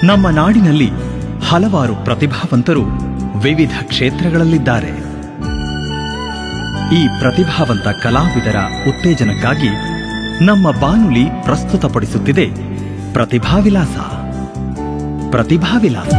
ನಮ್ಮ ನಾಡಿನಲ್ಲಿ ಹಲವಾರು ಪ್ರತಿಭಾವಂತರು ವಿವಿಧ ಕ್ಷೇತ್ರಗಳಲ್ಲಿದ್ದಾರೆ. ಈ ಪ್ರತಿಭಾವಂತ ಕಲಾವಿದರ ಉತ್ತೇಜನಕ್ಕಾಗಿ ನಮ್ಮ ಬಾನುಲಿ ಪ್ರಸ್ತುತಪಡಿಸುತ್ತಿದೆ ಪ್ರತಿಭಾವಿಲಾಸ. ಪ್ರತಿಭಾವಿಲಾಸ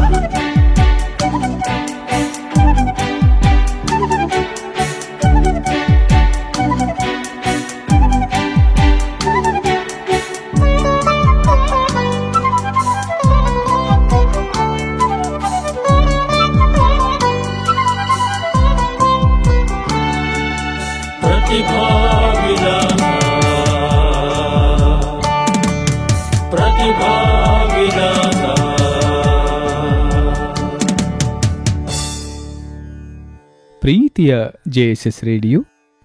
ಪ್ರೀತಿಯ JSS ರೇಡಿಯೋ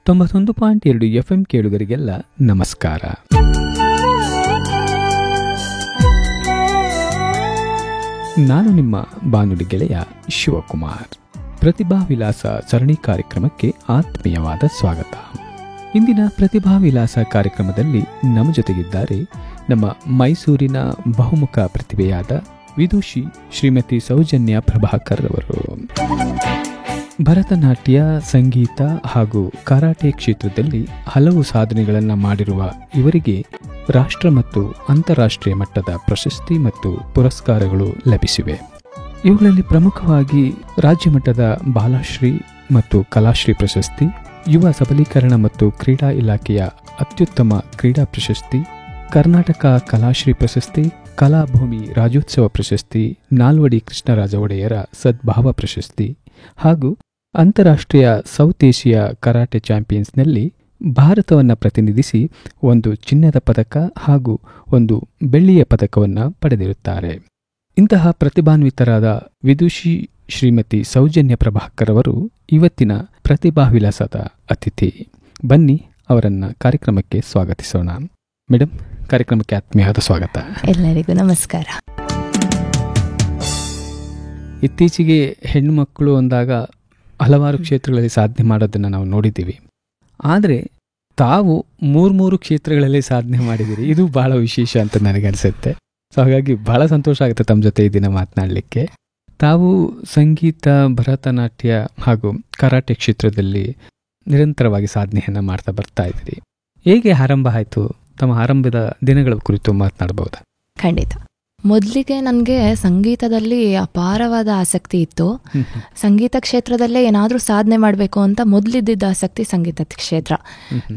91.2 FM ಕೇಳುಗರಿಗೆಲ್ಲ ನಮಸ್ಕಾರ. ನಾನು ನಿಮ್ಮ ಬಾನುಲಿ ಗೆಳೆಯ ಶಿವಕುಮಾರ್. ಪ್ರತಿಭಾ ವಿಲಾಸ ಸರಣಿ ಕಾರ್ಯಕ್ರಮಕ್ಕೆ ಆತ್ಮೀಯವಾದ ಸ್ವಾಗತ. ಇಂದಿನ ಪ್ರತಿಭಾ ವಿಲಾಸ ಕಾರ್ಯಕ್ರಮದಲ್ಲಿ ನಮ್ಮ ಜೊತೆಗಿದ್ದಾರೆ ನಮ್ಮ ಮೈಸೂರಿನ ಬಹುಮುಖ ಪ್ರತಿಭೆಯಾದ ವಿದುಷಿ ಶ್ರೀಮತಿ ಸೌಜನ್ಯ ಪ್ರಭಾಕರ್ ಅವರು. ಭರತನಾಟ್ಯ, ಸಂಗೀತ ಹಾಗೂ ಕರಾಟೆ ಕ್ಷೇತ್ರದಲ್ಲಿ ಹಲವು ಸಾಧನೆಗಳನ್ನು ಮಾಡಿರುವ ಇವರಿಗೆ ರಾಷ್ಟ್ರ ಮತ್ತು ಅಂತಾರಾಷ್ಟ್ರೀಯ ಮಟ್ಟದ ಪ್ರಶಸ್ತಿ ಮತ್ತು ಪುರಸ್ಕಾರಗಳು ಲಭಿಸಿವೆ. ಇವುಗಳಲ್ಲಿ ಪ್ರಮುಖವಾಗಿ ರಾಜ್ಯ ಮಟ್ಟದ ಬಾಲಶ್ರೀ ಮತ್ತು ಕಲಾಶ್ರೀ ಪ್ರಶಸ್ತಿ, ಯುವ ಸಬಲೀಕರಣ ಮತ್ತು ಕ್ರೀಡಾ ಇಲಾಖೆಯ ಅತ್ಯುತ್ತಮ ಕ್ರೀಡಾ ಪ್ರಶಸ್ತಿ, ಕರ್ನಾಟಕ ಕಲಾಶ್ರೀ ಪ್ರಶಸ್ತಿ, ಕಲಾಭೂಮಿ ರಾಜ್ಯೋತ್ಸವ ಪ್ರಶಸ್ತಿ, ನಾಲ್ವಡಿ ಕೃಷ್ಣರಾಜ ಒಡೆಯರ ಸದ್ಭಾವ ಪ್ರಶಸ್ತಿ ಹಾಗೂ ಅಂತಾರಾಷ್ಟ್ರೀಯ ಸೌತ್ ಏಷಿಯಾ ಕರಾಟೆ ಚಾಂಪಿಯನ್ಸ್ನಲ್ಲಿ ಭಾರತವನ್ನು ಪ್ರತಿನಿಧಿಸಿ ಒಂದು ಚಿನ್ನದ ಪದಕ ಹಾಗೂ ಒಂದು ಬೆಳ್ಳಿಯ ಪದಕವನ್ನು ಪಡೆದಿರುತ್ತಾರೆ. ಇಂತಹ ಪ್ರತಿಭಾನ್ವಿತರಾದ ವಿದುಷಿ ಶ್ರೀಮತಿ ಸೌಜನ್ಯ ಪ್ರಭಾಕರ್ ಅವರು ಇವತ್ತಿನ ಪ್ರತಿಭಾ ವಿಲಾಸದ ಅತಿಥಿ. ಬನ್ನಿ ಅವರನ್ನ ಕಾರ್ಯಕ್ರಮಕ್ಕೆ ಸ್ವಾಗತಿಸೋಣ. ಮೇಡಮ್, ಕಾರ್ಯಕ್ರಮಕ್ಕೆ ಆತ್ಮೀಯವಾದ ಸ್ವಾಗತ. ಎಲ್ಲರಿಗೂ ನಮಸ್ಕಾರ. ಇತ್ತೀಚೆಗೆ ಹೆಣ್ಣು ಮಕ್ಕಳು ಅಂದಾಗ ಹಲವಾರು ಕ್ಷೇತ್ರಗಳಲ್ಲಿ ಸಾಧನೆ ಮಾಡೋದನ್ನು ನಾವು ನೋಡಿದ್ದೀವಿ. ಆದರೆ ತಾವು ಮೂರು ಕ್ಷೇತ್ರಗಳಲ್ಲಿ ಸಾಧನೆ ಮಾಡಿದ್ದೀರಿ. ಇದು ಬಹಳ ವಿಶೇಷ ಅಂತ ನನಗನ್ಸುತ್ತೆ. ಸೊ ಹಾಗಾಗಿ ಬಹಳ ಸಂತೋಷ ಆಗುತ್ತೆ ತಮ್ಮ ಜೊತೆ ಈ ದಿನ ಮಾತನಾಡಲಿಕ್ಕೆ. ತಾವು ಸಂಗೀತ, ಭರತನಾಟ್ಯ ಹಾಗೂ ಕರಾಟೆ ಕ್ಷೇತ್ರದಲ್ಲಿ ನಿರಂತರವಾಗಿ ಸಾಧನೆಯನ್ನು ಮಾಡ್ತಾ ಬರ್ತಾ ಇದ್ದೀರಿ. ಹೇಗೆ ಆರಂಭ ಆಯಿತು? ತಮ್ಮ ಆರಂಭದ ದಿನಗಳ ಕುರಿತು ಮಾತನಾಡಬಹುದಾ? ಖಂಡಿತ. ಮೊದಲಿಗೆ ನನಗೆ ಸಂಗೀತದಲ್ಲಿ ಅಪಾರವಾದ ಆಸಕ್ತಿ ಇತ್ತು. ಸಂಗೀತ ಕ್ಷೇತ್ರದಲ್ಲೇ ಏನಾದರೂ ಸಾಧನೆ ಮಾಡಬೇಕು ಅಂತ ಮೊದಲಿದ್ದ ಆಸಕ್ತಿ ಸಂಗೀತ ಕ್ಷೇತ್ರ.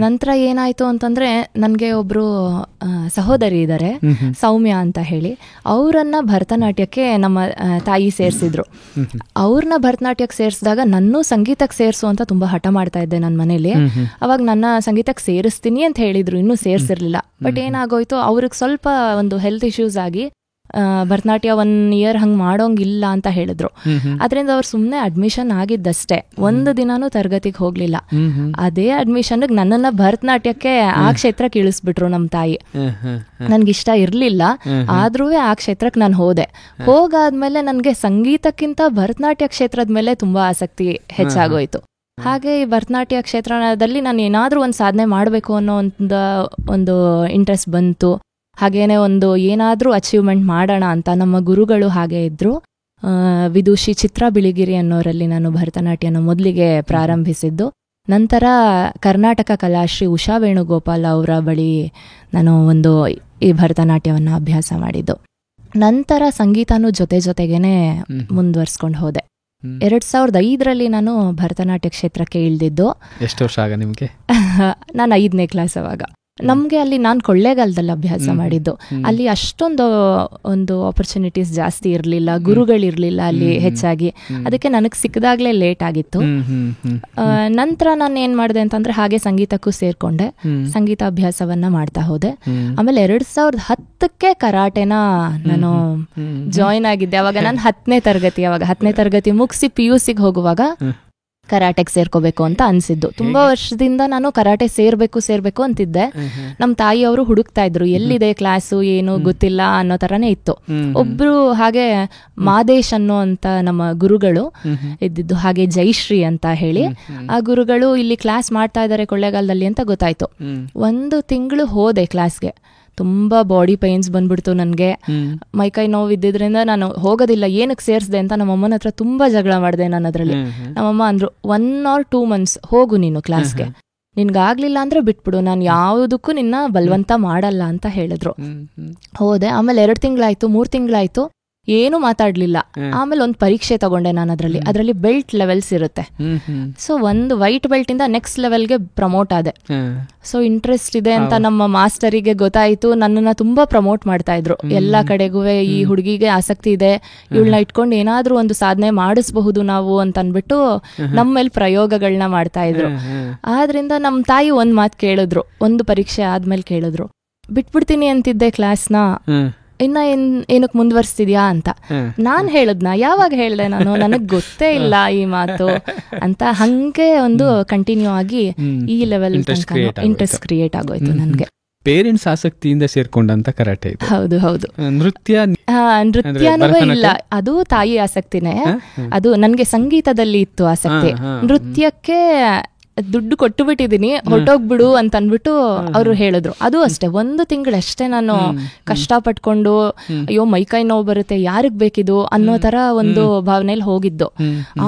ನಂತರ ಏನಾಯಿತು ಅಂತಂದರೆ, ನನಗೆ ಒಬ್ಬರು ಸಹೋದರಿ ಇದ್ದಾರೆ, ಸೌಮ್ಯ ಅಂತ ಹೇಳಿ. ಅವರನ್ನು ಭರತನಾಟ್ಯಕ್ಕೆ ನಮ್ಮ ತಾಯಿ ಸೇರಿಸಿದ್ರು. ಅವ್ರನ್ನ ಭರತನಾಟ್ಯಕ್ಕೆ ಸೇರಿಸಿದಾಗ ನನ್ನೂ ಸಂಗೀತಕ್ಕೆ ಸೇರಿಸು ಅಂತ ತುಂಬ ಹಠ ಮಾಡ್ತಾ ಇದ್ದೆ ನನ್ನ ಮನೇಲಿ. ಅವಾಗ ನನ್ನ ಸಂಗೀತಕ್ಕೆ ಸೇರಿಸ್ತೀನಿ ಅಂತ ಹೇಳಿದ್ರು, ಇನ್ನೂ ಸೇರಿಸಿರ್ಲಿಲ್ಲ. ಬಟ್ ಏನಾಗೋಯ್ತು, ಅವ್ರಿಗೆ ಸ್ವಲ್ಪ ಒಂದು ಹೆಲ್ತ್ ಇಶ್ಯೂಸ್ ಆಗಿ ಭರತನಾಟ್ಯ 1 ಇಯರ್ ಹಂಗೆ ಮಾಡೋಂಗಿಲ್ಲ ಅಂತ ಹೇಳಿದ್ರು. ಅದರಿಂದ ಅವ್ರು ಸುಮ್ಮನೆ ಅಡ್ಮಿಷನ್ ಆಗಿದ್ದಷ್ಟೇ, ಒಂದು ದಿನಾನೂ ತರಗತಿಗೆ ಹೋಗ್ಲಿಲ್ಲ. ಅದೇ ಅಡ್ಮಿಷನ್ಗೆ ನನ್ನನ್ನ ಭರತನಾಟ್ಯಕ್ಕೆ ಆ ಕ್ಷೇತ್ರಕ್ಕೆ ಇಳಿಸ್ಬಿಟ್ರು ನಮ್ಮ ತಾಯಿ. ನನ್ಗಿಷ್ಟ ಇರ್ಲಿಲ್ಲ, ಆದ್ರೂ ಆ ಕ್ಷೇತ್ರಕ್ಕೆ ನಾನು ಹೋದೆ. ಹೋಗಾದ್ಮೇಲೆ ನನಗೆ ಸಂಗೀತಕ್ಕಿಂತ ಭರತನಾಟ್ಯ ಕ್ಷೇತ್ರದ ಮೇಲೆ ತುಂಬಾ ಆಸಕ್ತಿ ಹೆಚ್ಚಾಗೋಯ್ತು. ಹಾಗೆ ಈ ಭರತನಾಟ್ಯ ಕ್ಷೇತ್ರದಲ್ಲಿ ನಾನು ಏನಾದ್ರೂ ಒಂದು ಸಾಧನೆ ಮಾಡಬೇಕು ಅನ್ನೋ ಒಂದು ಇಂಟ್ರೆಸ್ಟ್ ಬಂತು. ಹಾಗೇನೆ ಒಂದು ಏನಾದರೂ ಅಚೀವ್ಮೆಂಟ್ ಮಾಡೋಣ ಅಂತ ನಮ್ಮ ಗುರುಗಳು ಹಾಗೆ ಇದ್ರು. ವಿದುಷಿ ಚಿತ್ರ ಬಿಳಿಗಿರಿ ಅನ್ನೋರಲ್ಲಿ ನಾನು ಭರತನಾಟ್ಯನ ಮೊದಲಿಗೆ ಪ್ರಾರಂಭಿಸಿದ್ದು. ನಂತರ ಕರ್ನಾಟಕ ಕಲಾಶ್ರೀ ಉಷಾ ವೇಣುಗೋಪಾಲ್ ಅವರ ಬಳಿ ನಾನು ಈ ಭರತನಾಟ್ಯವನ್ನು ಅಭ್ಯಾಸ ಮಾಡಿದ್ದು. ನಂತರ ಸಂಗೀತನೂ ಜೊತೆಗೇನೆ ಮುಂದುವರ್ಸ್ಕೊಂಡು ಹೋದೆ. 2005ರಲ್ಲಿ ನಾನು ಭರತನಾಟ್ಯ ಕ್ಷೇತ್ರಕ್ಕೆ ಇಳಿದಿದ್ದು. ಎಷ್ಟು ವರ್ಷ ಆಗ ನಿಮಗೆ? ನಾನು 5ನೇ ಕ್ಲಾಸ್ ಅವಾಗ. ನಮಗೆ ಅಲ್ಲಿ ನಾನು ಕೊಳ್ಳೇಗಾಲದಲ್ಲಿ ಅಭ್ಯಾಸ ಮಾಡಿದ್ದು. ಅಲ್ಲಿ ಅಷ್ಟೊಂದು ಒಂದು ಆಪರ್ಚುನಿಟೀಸ್ ಜಾಸ್ತಿ ಇರಲಿಲ್ಲ, ಗುರುಗಳಿರಲಿಲ್ಲ ಅಲ್ಲಿ ಹೆಚ್ಚಾಗಿ. ಅದಕ್ಕೆ ನನಗೆ ಸಿಕ್ಕದಾಗಲೇ ಲೇಟ್ ಆಗಿತ್ತು. ನಂತರ ನಾನು ಏನು ಮಾಡಿದೆ ಅಂತಂದ್ರೆ, ಹಾಗೆ ಸಂಗೀತಕ್ಕೂ ಸೇರ್ಕೊಂಡೆ, ಸಂಗೀತ ಅಭ್ಯಾಸವನ್ನ ಮಾಡ್ತಾ ಹೋದೆ. ಆಮೇಲೆ 2010ಕ್ಕೆ ಕರಾಟೆನ ನಾನು ಜಾಯಿನ್ ಆಗಿದ್ದೆ. ಅವಾಗ ನಾನು 10ನೇ ತರಗತಿ ಮುಗಿಸಿ PUCಗೆ ಹೋಗುವಾಗ ಕರಾಟೆಗೆ ಸೇರ್ಕೋಬೇಕು ಅಂತ ಅನ್ಸಿದ್ದು. ತುಂಬಾ ವರ್ಷದಿಂದ ನಾನು ಕರಾಟೆ ಸೇರ್ಬೇಕು ಅಂತಿದ್ದೆ. ನಮ್ಮ ತಾಯಿಯವರು ಹುಡುಕ್ತಾ ಇದ್ರು, ಎಲ್ಲಿದೆ ಕ್ಲಾಸು ಏನು ಗೊತ್ತಿಲ್ಲ ಅನ್ನೋ ತರನೇ ಇತ್ತು. ಒಬ್ರು ಹಾಗೆ ಮಾದೇಶ್ ಅನ್ನೋ ಅಂತ ನಮ್ಮ ಗುರುಗಳು ಇದ್ದಿದ್ದು, ಹಾಗೆ ಜೈಶ್ರೀ ಅಂತ ಹೇಳಿ ಆ ಗುರುಗಳು ಇಲ್ಲಿ ಕ್ಲಾಸ್ ಮಾಡ್ತಾ ಇದ್ದಾರೆ ಕೊಳ್ಳೇಗಾಲದಲ್ಲಿ ಅಂತ ಗೊತ್ತಾಯ್ತು. 1 ತಿಂಗಳು ಹೋದೆ ಕ್ಲಾಸ್ಗೆ. ತುಂಬಾ ಬಾಡಿ ಪೈನ್ಸ್ ಬಂದ್ಬಿಡ್ತು ನನಗೆ. ಮೈಕೈ ನೋವು ಇದ್ದಿದ್ರಿಂದ ನಾನು ಹೋಗೋದಿಲ್ಲ, ಏನಕ್ಕೆ ಸೇರಿಸ್ದೆ ಅಂತ ನಮ್ಮಮ್ಮನ ಹತ್ರ ತುಂಬಾ ಜಗಳ ಮಾಡಿದೆ ನಾನು ಅದರಲ್ಲಿ. ನಮ್ಮಮ್ಮ ಅಂದ್ರು 1 or 2 months ಹೋಗು ನೀನು ಕ್ಲಾಸ್ಗೆ, ನಿನ್ಗಾಗ್ಲಿಲ್ಲ ಅಂದ್ರೆ ಬಿಟ್ಬಿಡು, ನಾನು ಯಾವುದಕ್ಕೂ ನಿನ್ನ ಬಲವಂತ ಮಾಡಲ್ಲ ಅಂತ ಹೇಳಿದ್ರು. ಹೋದೆ. ಆಮೇಲೆ 2 ತಿಂಗಳಾಯ್ತು, 3 ತಿಂಗಳಾಯ್ತು, ಏನು ಮಾತಾಡ್ಲಿಲ್ಲ. ಆಮೇಲೆ ಒಂದು ಪರೀಕ್ಷೆ ತಗೊಂಡೆ ನಾನು ಅದರಲ್ಲಿ ಬೆಲ್ಟ್ ಲೆವೆಲ್ಸ್ ಇರುತ್ತೆ. ಸೊ ಒಂದು ವೈಟ್ ಬೆಲ್ಟ್ ಇಂದ ನೆಕ್ಸ್ಟ್ ಲೆವೆಲ್ಗೆ ಪ್ರಮೋಟ್ ಆದೆ. ಸೊ ಇಂಟ್ರೆಸ್ಟ್ ಇದೆ ಅಂತ ನಮ್ಮ ಮಾಸ್ಟರಿಗೆ ಗೊತ್ತಾಯ್ತು, ನನ್ನನ್ನ ತುಂಬಾ ಪ್ರಮೋಟ್ ಮಾಡ್ತಾ ಇದ್ರು ಎಲ್ಲಾ ಕಡೆಗೂ. ಈ ಹುಡುಗಿಗೆ ಆಸಕ್ತಿ ಇದೆ, ಇವಳನ್ನ ಇಟ್ಕೊಂಡು ಏನಾದ್ರೂ ಒಂದು ಸಾಧನೆ ಮಾಡಿಸಬಹುದು ನಾವು ಅಂತ ಅನ್ಬಿಟ್ಟು ನಮ್ಮ ಮೇಲೆ ಪ್ರಯೋಗಗಳನ್ನ ಮಾಡ್ತಾ ಇದ್ರು. ಆದ್ರಿಂದ ನಮ್ಮ ತಾಯಿ ಒಂದ್ ಮಾತು ಕೇಳಿದ್ರು, ಒಂದು ಪರೀಕ್ಷೆ ಆದ್ಮೇಲೆ ಕೇಳಿದ್ರು, ಬಿಟ್ಬಿಡ್ತೀನಿ ಅಂತಿದ್ದೆ ಕ್ಲಾಸ್ನ, ಇನ್ನ ಏನಕ್ ಮುಂದುವರ್ಸ್ತಿದ್ಯಾ ಅಂತ. ನಾನ್ ಹೇಳದ್ನ, ಯಾವಾಗ ಹೇಳ್ದೆ ನಾನು, ನನಗ್ ಗೊತ್ತೇ ಇಲ್ಲ ಈ ಮಾತು ಅಂತ. ಹಂಗೆ ಒಂದು ಕಂಟಿನ್ಯೂ ಆಗಿ ಈ ಲೆವೆಲ್ ಇಂಟ್ರೆಸ್ಟ್ ಕ್ರಿಯೇಟ್ ಆಗೋಯ್ತು ನನ್ಗೆ. ಪೇರೆಂಟ್ಸ್ ಆಸಕ್ತಿಯಿಂದ ಸೇರ್ಕೊಂಡಂತ ಕರಾಟೆ. ಹೌದು ಹೌದು. ನೃತ್ಯನೂ ಇಲ್ಲ, ಅದು ತಾಯಿ ಆಸಕ್ತಿನೇ. ಅದು ನನ್ಗೆ ಸಂಗೀತದಲ್ಲಿ ಇತ್ತು ಆಸಕ್ತಿ. ನೃತ್ಯಕ್ಕೆ ದುಡ್ಡು ಕೊಟ್ಟು ಬಿಟ್ಟಿದೀನಿ, ಹೊರಟೋಗ್ಬಿಡು ಅಂತ ಅನ್ಬಿಟ್ಟು ಅವರು ಹೇಳಿದ್ರು. ಅದು ಅಷ್ಟೇ, 1 ತಿಂಗಳಷ್ಟೇ ನಾನು ಕಷ್ಟಪಟ್ಕೊಂಡು ಅಯ್ಯೋ ಮೈಕೈ ನೋವು ಬರುತ್ತೆ, ಯಾರಿಗ್ ಬೇಕಿದು ಅನ್ನೋ ತರ ಒಂದು ಭಾವನೆಯಲ್ಲಿ ಹೋಗಿದ್ದು.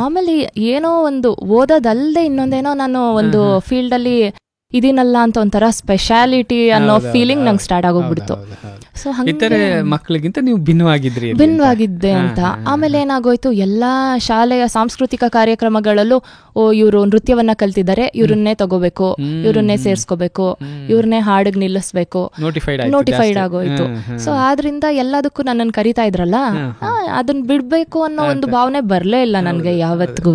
ಆಮೇಲೆ ಏನೋ ಒಂದು ಓದೋದಲ್ದೆ ಇನ್ನೊಂದೇನೋ ನಾನು ಒಂದು ಫೀಲ್ಡ್ ಅಲ್ಲಿ ಇದೀನಲ್ಲ ಅಂತ ಒಂಥರ ಸ್ಪೆಷಾಲಿಟಿ ಅನ್ನೋ ಫೀಲಿಂಗ್ ನಂಗೆ ಸ್ಟಾರ್ಟ್ ಆಗೋಗ್ಬಿಡ್ತು. ಸೊ ಇತರೆ ಮಕ್ಕಳಿಗಿಂತ ನೀವು ಭಿನ್ನವಾಗಿದ್ದೆ ಅಂತ. ಆಮೇಲೆ ಏನಾಗೋಯ್ತು, ಎಲ್ಲಾ ಶಾಲೆಯ ಸಾಂಸ್ಕೃತಿಕ ಕಾರ್ಯಕ್ರಮಗಳಲ್ಲೂ ಇವರು ನೃತ್ಯವನ್ನ ಕಲ್ತಿದ್ದಾರೆ, ಇವ್ರನ್ನೇ ತಗೋಬೇಕು, ಇವ್ರನ್ನೇ ಸೇರ್ಸ್ಕೋಬೇಕು, ಇವ್ರನ್ನೇ ಹಾಡಿಗೆ ನಿಲ್ಲಿಸ್ಬೇಕು, ನೋಟಿಫೈಡ್ ಆಗೋಯ್ತು. ಸೊ ಆದ್ರಿಂದ ಎಲ್ಲದಕ್ಕೂ ನನ್ನನ್ನು ಕರಿತಾ ಇದ್ರಲ್ಲ, ಅದನ್ನ ಬಿಡ್ಬೇಕು ಅನ್ನೋ ಒಂದು ಭಾವನೆ ಬರ್ಲೇ ಇಲ್ಲ ನನ್ಗೆ ಯಾವತ್ತಿಗೂ.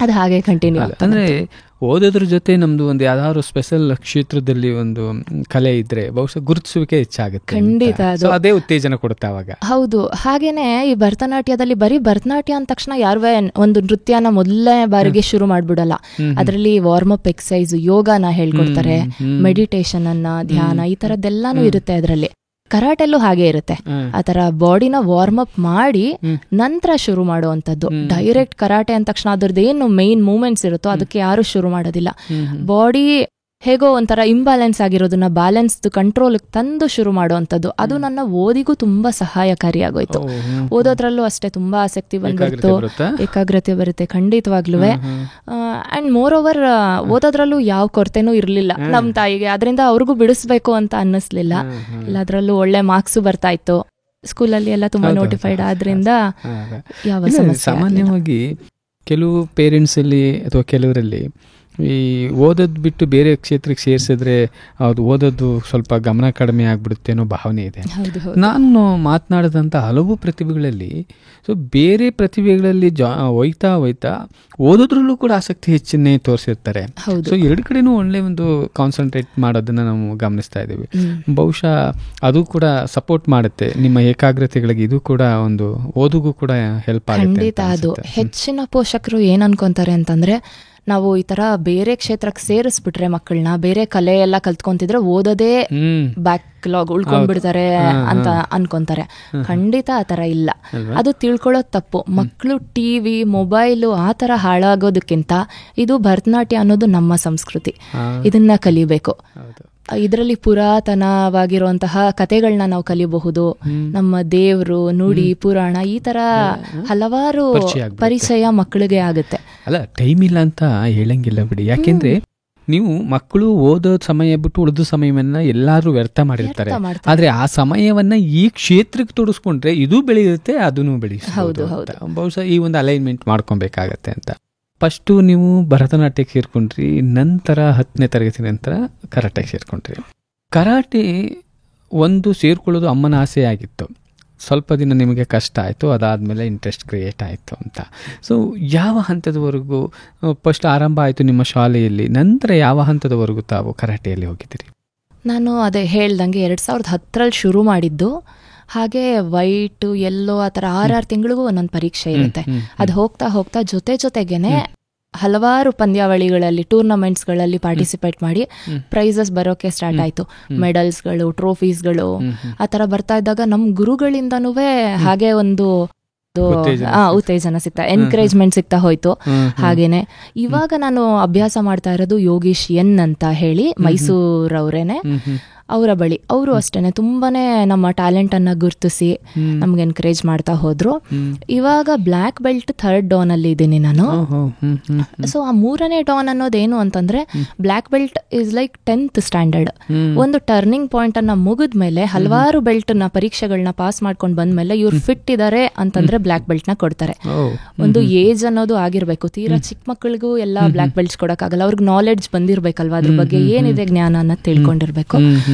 ಅದು ಹಾಗೆ ಕಂಟಿನ್ಯೂ ಅಂದ್ರೆ ಓದೋದ್ರ ಜೊತೆ ನಮ್ದು ಒಂದು ಯಾವ್ದಾದ್ರು ಸ್ಪೆಷಲ್ ಕ್ಷೇತ್ರದಲ್ಲಿ ಒಂದು ಕಲೆ ಇದ್ರೆ ಬಹುಶಃ ಗುರುತಿಸುವಿಕೆ ಹೆಚ್ಚಾಗುತ್ತೆ. ಖಂಡಿತ, ಅದೇ ಉತ್ತೇಜನ ಕೊಡುತ್ತೆ ಅವಾಗ. ಹೌದು. ಹಾಗೇನೆ ಈ ಭರತನಾಟ್ಯದಲ್ಲಿ ಬರೀ ಭರತನಾಟ್ಯ ಅಂದ ತಕ್ಷಣ ಯಾರುವೆ ಒಂದು ನೃತ್ಯನ ಮೊದಲನೇ ಬಾರಿಗೆ ಶುರು ಮಾಡ್ಬಿಡಲ್ಲ. ಅದರಲ್ಲಿ ವಾರ್ಮ್ ಅಪ್ ಎಕ್ಸಸೈಸ್, ಯೋಗನ ಹೇಳ್ಕೊಡ್ತಾರೆ, ಮೆಡಿಟೇಷನ್ ಅನ್ನ, ಧ್ಯಾನ, ಈ ತರದ್ದೆಲ್ಲಾನು ಇರುತ್ತೆ ಅದರಲ್ಲಿ. ಕರಾಟೆಲ್ಲೂ ಹಾಗೆ ಇರುತ್ತೆ. ಆತರ ಬಾಡಿನ ವಾರ್ಮ್ ಅಪ್ ಮಾಡಿ ನಂತರ ಶುರು ಮಾಡುವಂತದ್ದು. ಡೈರೆಕ್ಟ್ ಕರಾಟೆ ಅಂದ ತಕ್ಷಣ ಅದ್ರದ್ದು ಏನು ಮೈನ್ ಮೂವ್ಮೆಂಟ್ಸ್ ಇರುತ್ತೋ ಅದಕ್ಕೆ ಯಾರು ಶುರು ಮಾಡೋದಿಲ್ಲ. ಬಾಡಿ ಹೇಗೋ ಒಂಥರ ಇಂಬ್ಯಾಲೆನ್ಸ್ ಆಗಿರೋದನ್ನ ಬ್ಯಾಲೆನ್ಸ್ ಕಂಟ್ರೋಲ್ ತಂದು ಶುರು ಮಾಡುವಂಥದ್ದು. ಅದು ನನ್ನ ಓದಿಗೂ ತುಂಬಾ ಸಹಾಯಕಾರಿಯಾಗೋಯ್ತು. ಓದೋದ್ರಲ್ಲೂ ಅಷ್ಟೇ ತುಂಬಾ ಆಸಕ್ತಿ ಬಂದ್ಬಿಡ್ತು, ಏಕಾಗ್ರತೆ ಬರುತ್ತೆ ಖಂಡಿತವಾಗ್ಲೂ. ಅಂಡ್ ಮೋರ್ ಓವರ್ ಓದೋದ್ರಲ್ಲೂ ಯಾವ ಕೊರತೆನೂ ಇರ್ಲಿಲ್ಲ ನಮ್ ತಾಯಿಗೆ. ಅದರಿಂದ ಅವ್ರಿಗೂ ಬಿಡಿಸ್ಬೇಕು ಅಂತ ಅನ್ನಿಸ್ಲಿಲ್ಲ. ಎಲ್ಲದ್ರಲ್ಲೂ ಒಳ್ಳೆ ಮಾರ್ಕ್ಸು ಬರ್ತಾ ಇತ್ತು. ಸ್ಕೂಲಲ್ಲಿ ಎಲ್ಲ ತುಂಬಾ ನೋಟಿಫೈಡ್ ಆದ್ರಿಂದ ಯಾವ ಸಮಸ್ಯೆ. ಸಾಮಾನ್ಯವಾಗಿ ಕೆಲವು ಪೇರೆಂಟ್ಸ್ ಅಲ್ಲಿ ಅಥವಾ ಕೆಲವರಲ್ಲಿ ಈ ಓದೋದು ಬಿಟ್ಟು ಬೇರೆ ಕ್ಷೇತ್ರಕ್ಕೆ ಸೇರಿಸಿದ್ರೆ ಅದು ಓದೋದು ಸ್ವಲ್ಪ ಗಮನ ಕಡಿಮೆ ಆಗ್ಬಿಡುತ್ತೆ ಅನ್ನೋ ಭಾವನೆ ಇದೆ. ನಾನು ಮಾತನಾಡಿದಂಥ ಹಲವು ಪ್ರತಿಭೆಗಳಲ್ಲಿ ಬೇರೆ ಪ್ರತಿಭೆಗಳಲ್ಲಿ ಹೋಯ್ತಾ ಓದೋದ್ರಲ್ಲೂ ಕೂಡ ಆಸಕ್ತಿ ಹೆಚ್ಚನ್ನೇ ತೋರಿಸಿರ್ತಾರೆ. ಸೊ 2 ಕಡೆನೂ ಒಳ್ಳೆ ಒಂದು ಕಾನ್ಸಂಟ್ರೇಟ್ ಮಾಡೋದನ್ನ ನಾವು ಗಮನಿಸ್ತಾ ಇದ್ದೀವಿ. ಬಹುಶಃ ಅದು ಕೂಡ ಸಪೋರ್ಟ್ ಮಾಡುತ್ತೆ ನಿಮ್ಮ ಏಕಾಗ್ರತೆಗಳಿಗೆ. ಇದು ಕೂಡ ಒಂದು ಓದಿಗೂ ಕೂಡ ಹೆಲ್ಪ್ ಆಗುತ್ತೆ. ಖಂಡಿತ. ಅದು ಹೆಚ್ಚಿನ ಪೋಷಕರು ಏನ್ ಅನ್ಕೊಂತಾರೆ ಅಂತಂದ್ರೆ, ನಾವು ಈ ತರ ಬೇರೆ ಕ್ಷೇತ್ರಕ್ಕೆ ಸೇರಿಸ್ಬಿಟ್ರೆ ಮಕ್ಕಳನ್ನ, ಬೇರೆ ಕಲೆ ಎಲ್ಲ ಕಲ್ತ್ಕೊಂತಿದ್ರೆ ಓದೋದೇ ಬ್ಯಾಕ್ಲಾಗ್ ಉಳ್ಕೊಂಡ್ಬಿಡ್ತಾರೆ ಅಂತ ಅನ್ಕೊಂತಾರೆ. ಖಂಡಿತ ಆತರ ಇಲ್ಲ. ಅದು ತಿಳ್ಕೊಳ್ಳೋದು ತಪ್ಪು. ಮಕ್ಕಳು ಟಿವಿ, ಮೊಬೈಲು ಆ ತರ ಹಾಳಾಗೋದಕ್ಕಿಂತ ಇದು ಭರತನಾಟ್ಯ ಅನ್ನೋದು ನಮ್ಮ ಸಂಸ್ಕೃತಿ, ಇದನ್ನ ಕಲಿಬೇಕು. ಇದರಲ್ಲಿ ಪುರಾತನವಾಗಿರುವಂತಹ ಕಥೆಗಳನ್ನ ನಾವು ಕಲಿಯಬಹುದು. ನಮ್ಮ ದೇವ್ರು, ನುಡಿ, ಪುರಾಣ, ಈ ತರ ಹಲವಾರು ಪರಿಚಯ ಮಕ್ಕಳಿಗೆ ಆಗುತ್ತೆ. ಅಲ್ಲ, ಟೈಮ್ ಇಲ್ಲ ಅಂತ ಹೇಳಂಗಿಲ್ಲ ಬಿಡಿ. ಯಾಕೆಂದ್ರೆ ನೀವು ಮಕ್ಕಳು ಓದೋ ಸಮಯ ಬಿಟ್ಟು ಉಳಿದ ಸಮಯವನ್ನ ಎಲ್ಲಾರು ವ್ಯರ್ಥ ಮಾಡಿರ್ತಾರೆ. ಆದ್ರೆ ಆ ಸಮಯವನ್ನ ಈ ಕ್ಷೇತ್ರಕ್ಕೆ ತೊಡಸ್ಕೊಂಡ್ರೆ ಇದು ಬೆಳೆಯುತ್ತೆ, ಅದನ್ನು ಬೆಳೆಯುತ್ತೆ. ಬಹುಶಃ ಈ ಒಂದು ಅಲೈನ್ಮೆಂಟ್ ಮಾಡ್ಕೊಬೇಕಾಗತ್ತೆ ಅಂತ. ಫಸ್ಟು ನೀವು ಭರತನಾಟ್ಯಕ್ಕೆ ಸೇರ್ಕೊಂಡ್ರಿ, ನಂತರ 10ನೇ ತರಗತಿ ನಂತರ ಕರಾಟೆಗೆ ಸೇರ್ಕೊಂಡ್ರಿ. ಕರಾಟೆ ಒಂದು ಸೇರ್ಕೊಳ್ಳೋದು ಅಮ್ಮನ ಆಸೆ ಆಗಿತ್ತು. ಸ್ವಲ್ಪ ದಿನ ನಿಮಗೆ ಕಷ್ಟ ಆಯಿತು, ಅದಾದಮೇಲೆ ಇಂಟ್ರೆಸ್ಟ್ ಕ್ರಿಯೇಟ್ ಆಯಿತು ಅಂತ. ಸೊ ಯಾವ ಹಂತದವರೆಗೂ ಫಸ್ಟ್ ಆರಂಭ ಆಯಿತು ನಿಮ್ಮ ಶಾಲೆಯಲ್ಲಿ, ನಂತರ ಯಾವ ಹಂತದವರೆಗೂ ತಾವು ಕರಾಟೆಯಲ್ಲಿ ಹೋಗಿದ್ದೀರಿ? ನಾನು ಅದೇ ಹೇಳ್ದಂಗೆ 2010ರಲ್ಲಿ ಶುರು ಮಾಡಿದ್ದು. ಹಾಗೆ ವೈಟ್, ಯೆಲ್ಲೋ ಆ ಥರ 6 ತಿಂಗಳಿಗೂ ಒಂದೊಂದು ಪರೀಕ್ಷೆ ಇರುತ್ತೆ. ಅದು ಹೋಗ್ತಾ ಜೊತೆಗೇನೆ ಹಲವಾರು ಪಂದ್ಯಾವಳಿಗಳಲ್ಲಿ, ಟೂರ್ನಮೆಂಟ್ಸ್ಗಳಲ್ಲಿ ಪಾರ್ಟಿಸಿಪೇಟ್ ಮಾಡಿ ಪ್ರೈಸಸ್ ಬರೋಕೆ ಸ್ಟಾರ್ಟ್ ಆಯ್ತು. ಮೆಡಲ್ಸ್ಗಳು, ಟ್ರೋಫೀಸ್ಗಳು ಆ ಥರ ಬರ್ತಾ ಇದ್ದಾಗ ನಮ್ಮ ಗುರುಗಳಿಂದನೂ ಹಾಗೆ ಒಂದು ಉತ್ತೇಜನ ಸಿಗ್ತಾ, ಎನ್ಕರೇಜ್ಮೆಂಟ್ ಸಿಗ್ತಾ ಹೋಯ್ತು. ಹಾಗೇನೆ ಇವಾಗ ನಾನು ಅಭ್ಯಾಸ ಮಾಡ್ತಾ ಇರೋದು ಯೋಗೀಶ್ ಎನ್ ಅಂತ ಹೇಳಿ, ಮೈಸೂರವ್ರೇನೆ. ಅವರ ಬಳಿ ಅವರು ಅಷ್ಟೇನೆ ತುಂಬಾನೇ ನಮ್ಮ ಟ್ಯಾಲೆಂಟ್ ಅನ್ನ ಗುರುತಿಸಿ ನಮ್ಗೆ ಎನ್ಕರೇಜ್ ಮಾಡ್ತಾ ಹೋದ್ರು. ಇವಾಗ ಬ್ಲ್ಯಾಕ್ ಬೆಲ್ಟ್ 3rd ಡಾನ್ ಅಲ್ಲಿ ಇದ್ದೀನಿ ನಾನು. ಸೊ ಆ 3ನೇ ಡಾನ್ ಅನ್ನೋದೇನು ಅಂತಂದ್ರೆ black belt is like 10th standard. ಒಂದು ಟರ್ನಿಂಗ್ ಪಾಯಿಂಟ್ ಅನ್ನ ಮುಗಿದ್ಮೇಲೆ ಹಲವಾರು ಬೆಲ್ಟ್ ನ ಪರೀಕ್ಷೆಗಳನ್ನ ಪಾಸ್ ಮಾಡ್ಕೊಂಡು ಬಂದ್ಮೇಲೆ ಇವ್ರು ಫಿಟ್ ಇದಾರೆ ಅಂತಂದ್ರೆ ಬ್ಲ್ಯಾಕ್ ಬೆಲ್ಟ್ ನ ಕೊಡ್ತಾರೆ. ಒಂದು ಏಜ್ ಅನ್ನೋದು ಆಗಿರ್ಬೇಕು. ತೀರಾ ಚಿಕ್ಕ ಮಕ್ಕಳಿಗೂ ಎಲ್ಲ ಬ್ಲ್ಯಾಕ್ ಬೆಲ್ಟ್ಸ್ ಕೊಡಕ್ಕಾಗಲ್ಲ. ಅವ್ರಿಗೆ ನಾಲೆಡ್ಜ್ ಬಂದಿರ್ಬೇಕಲ್ವಾ, ಅದ್ರ ಬಗ್ಗೆ ಏನಿದೆ ಜ್ಞಾನ ಅನ್ನೋದು ತಿಳ್ಕೊಂಡಿರ್ಬೇಕು.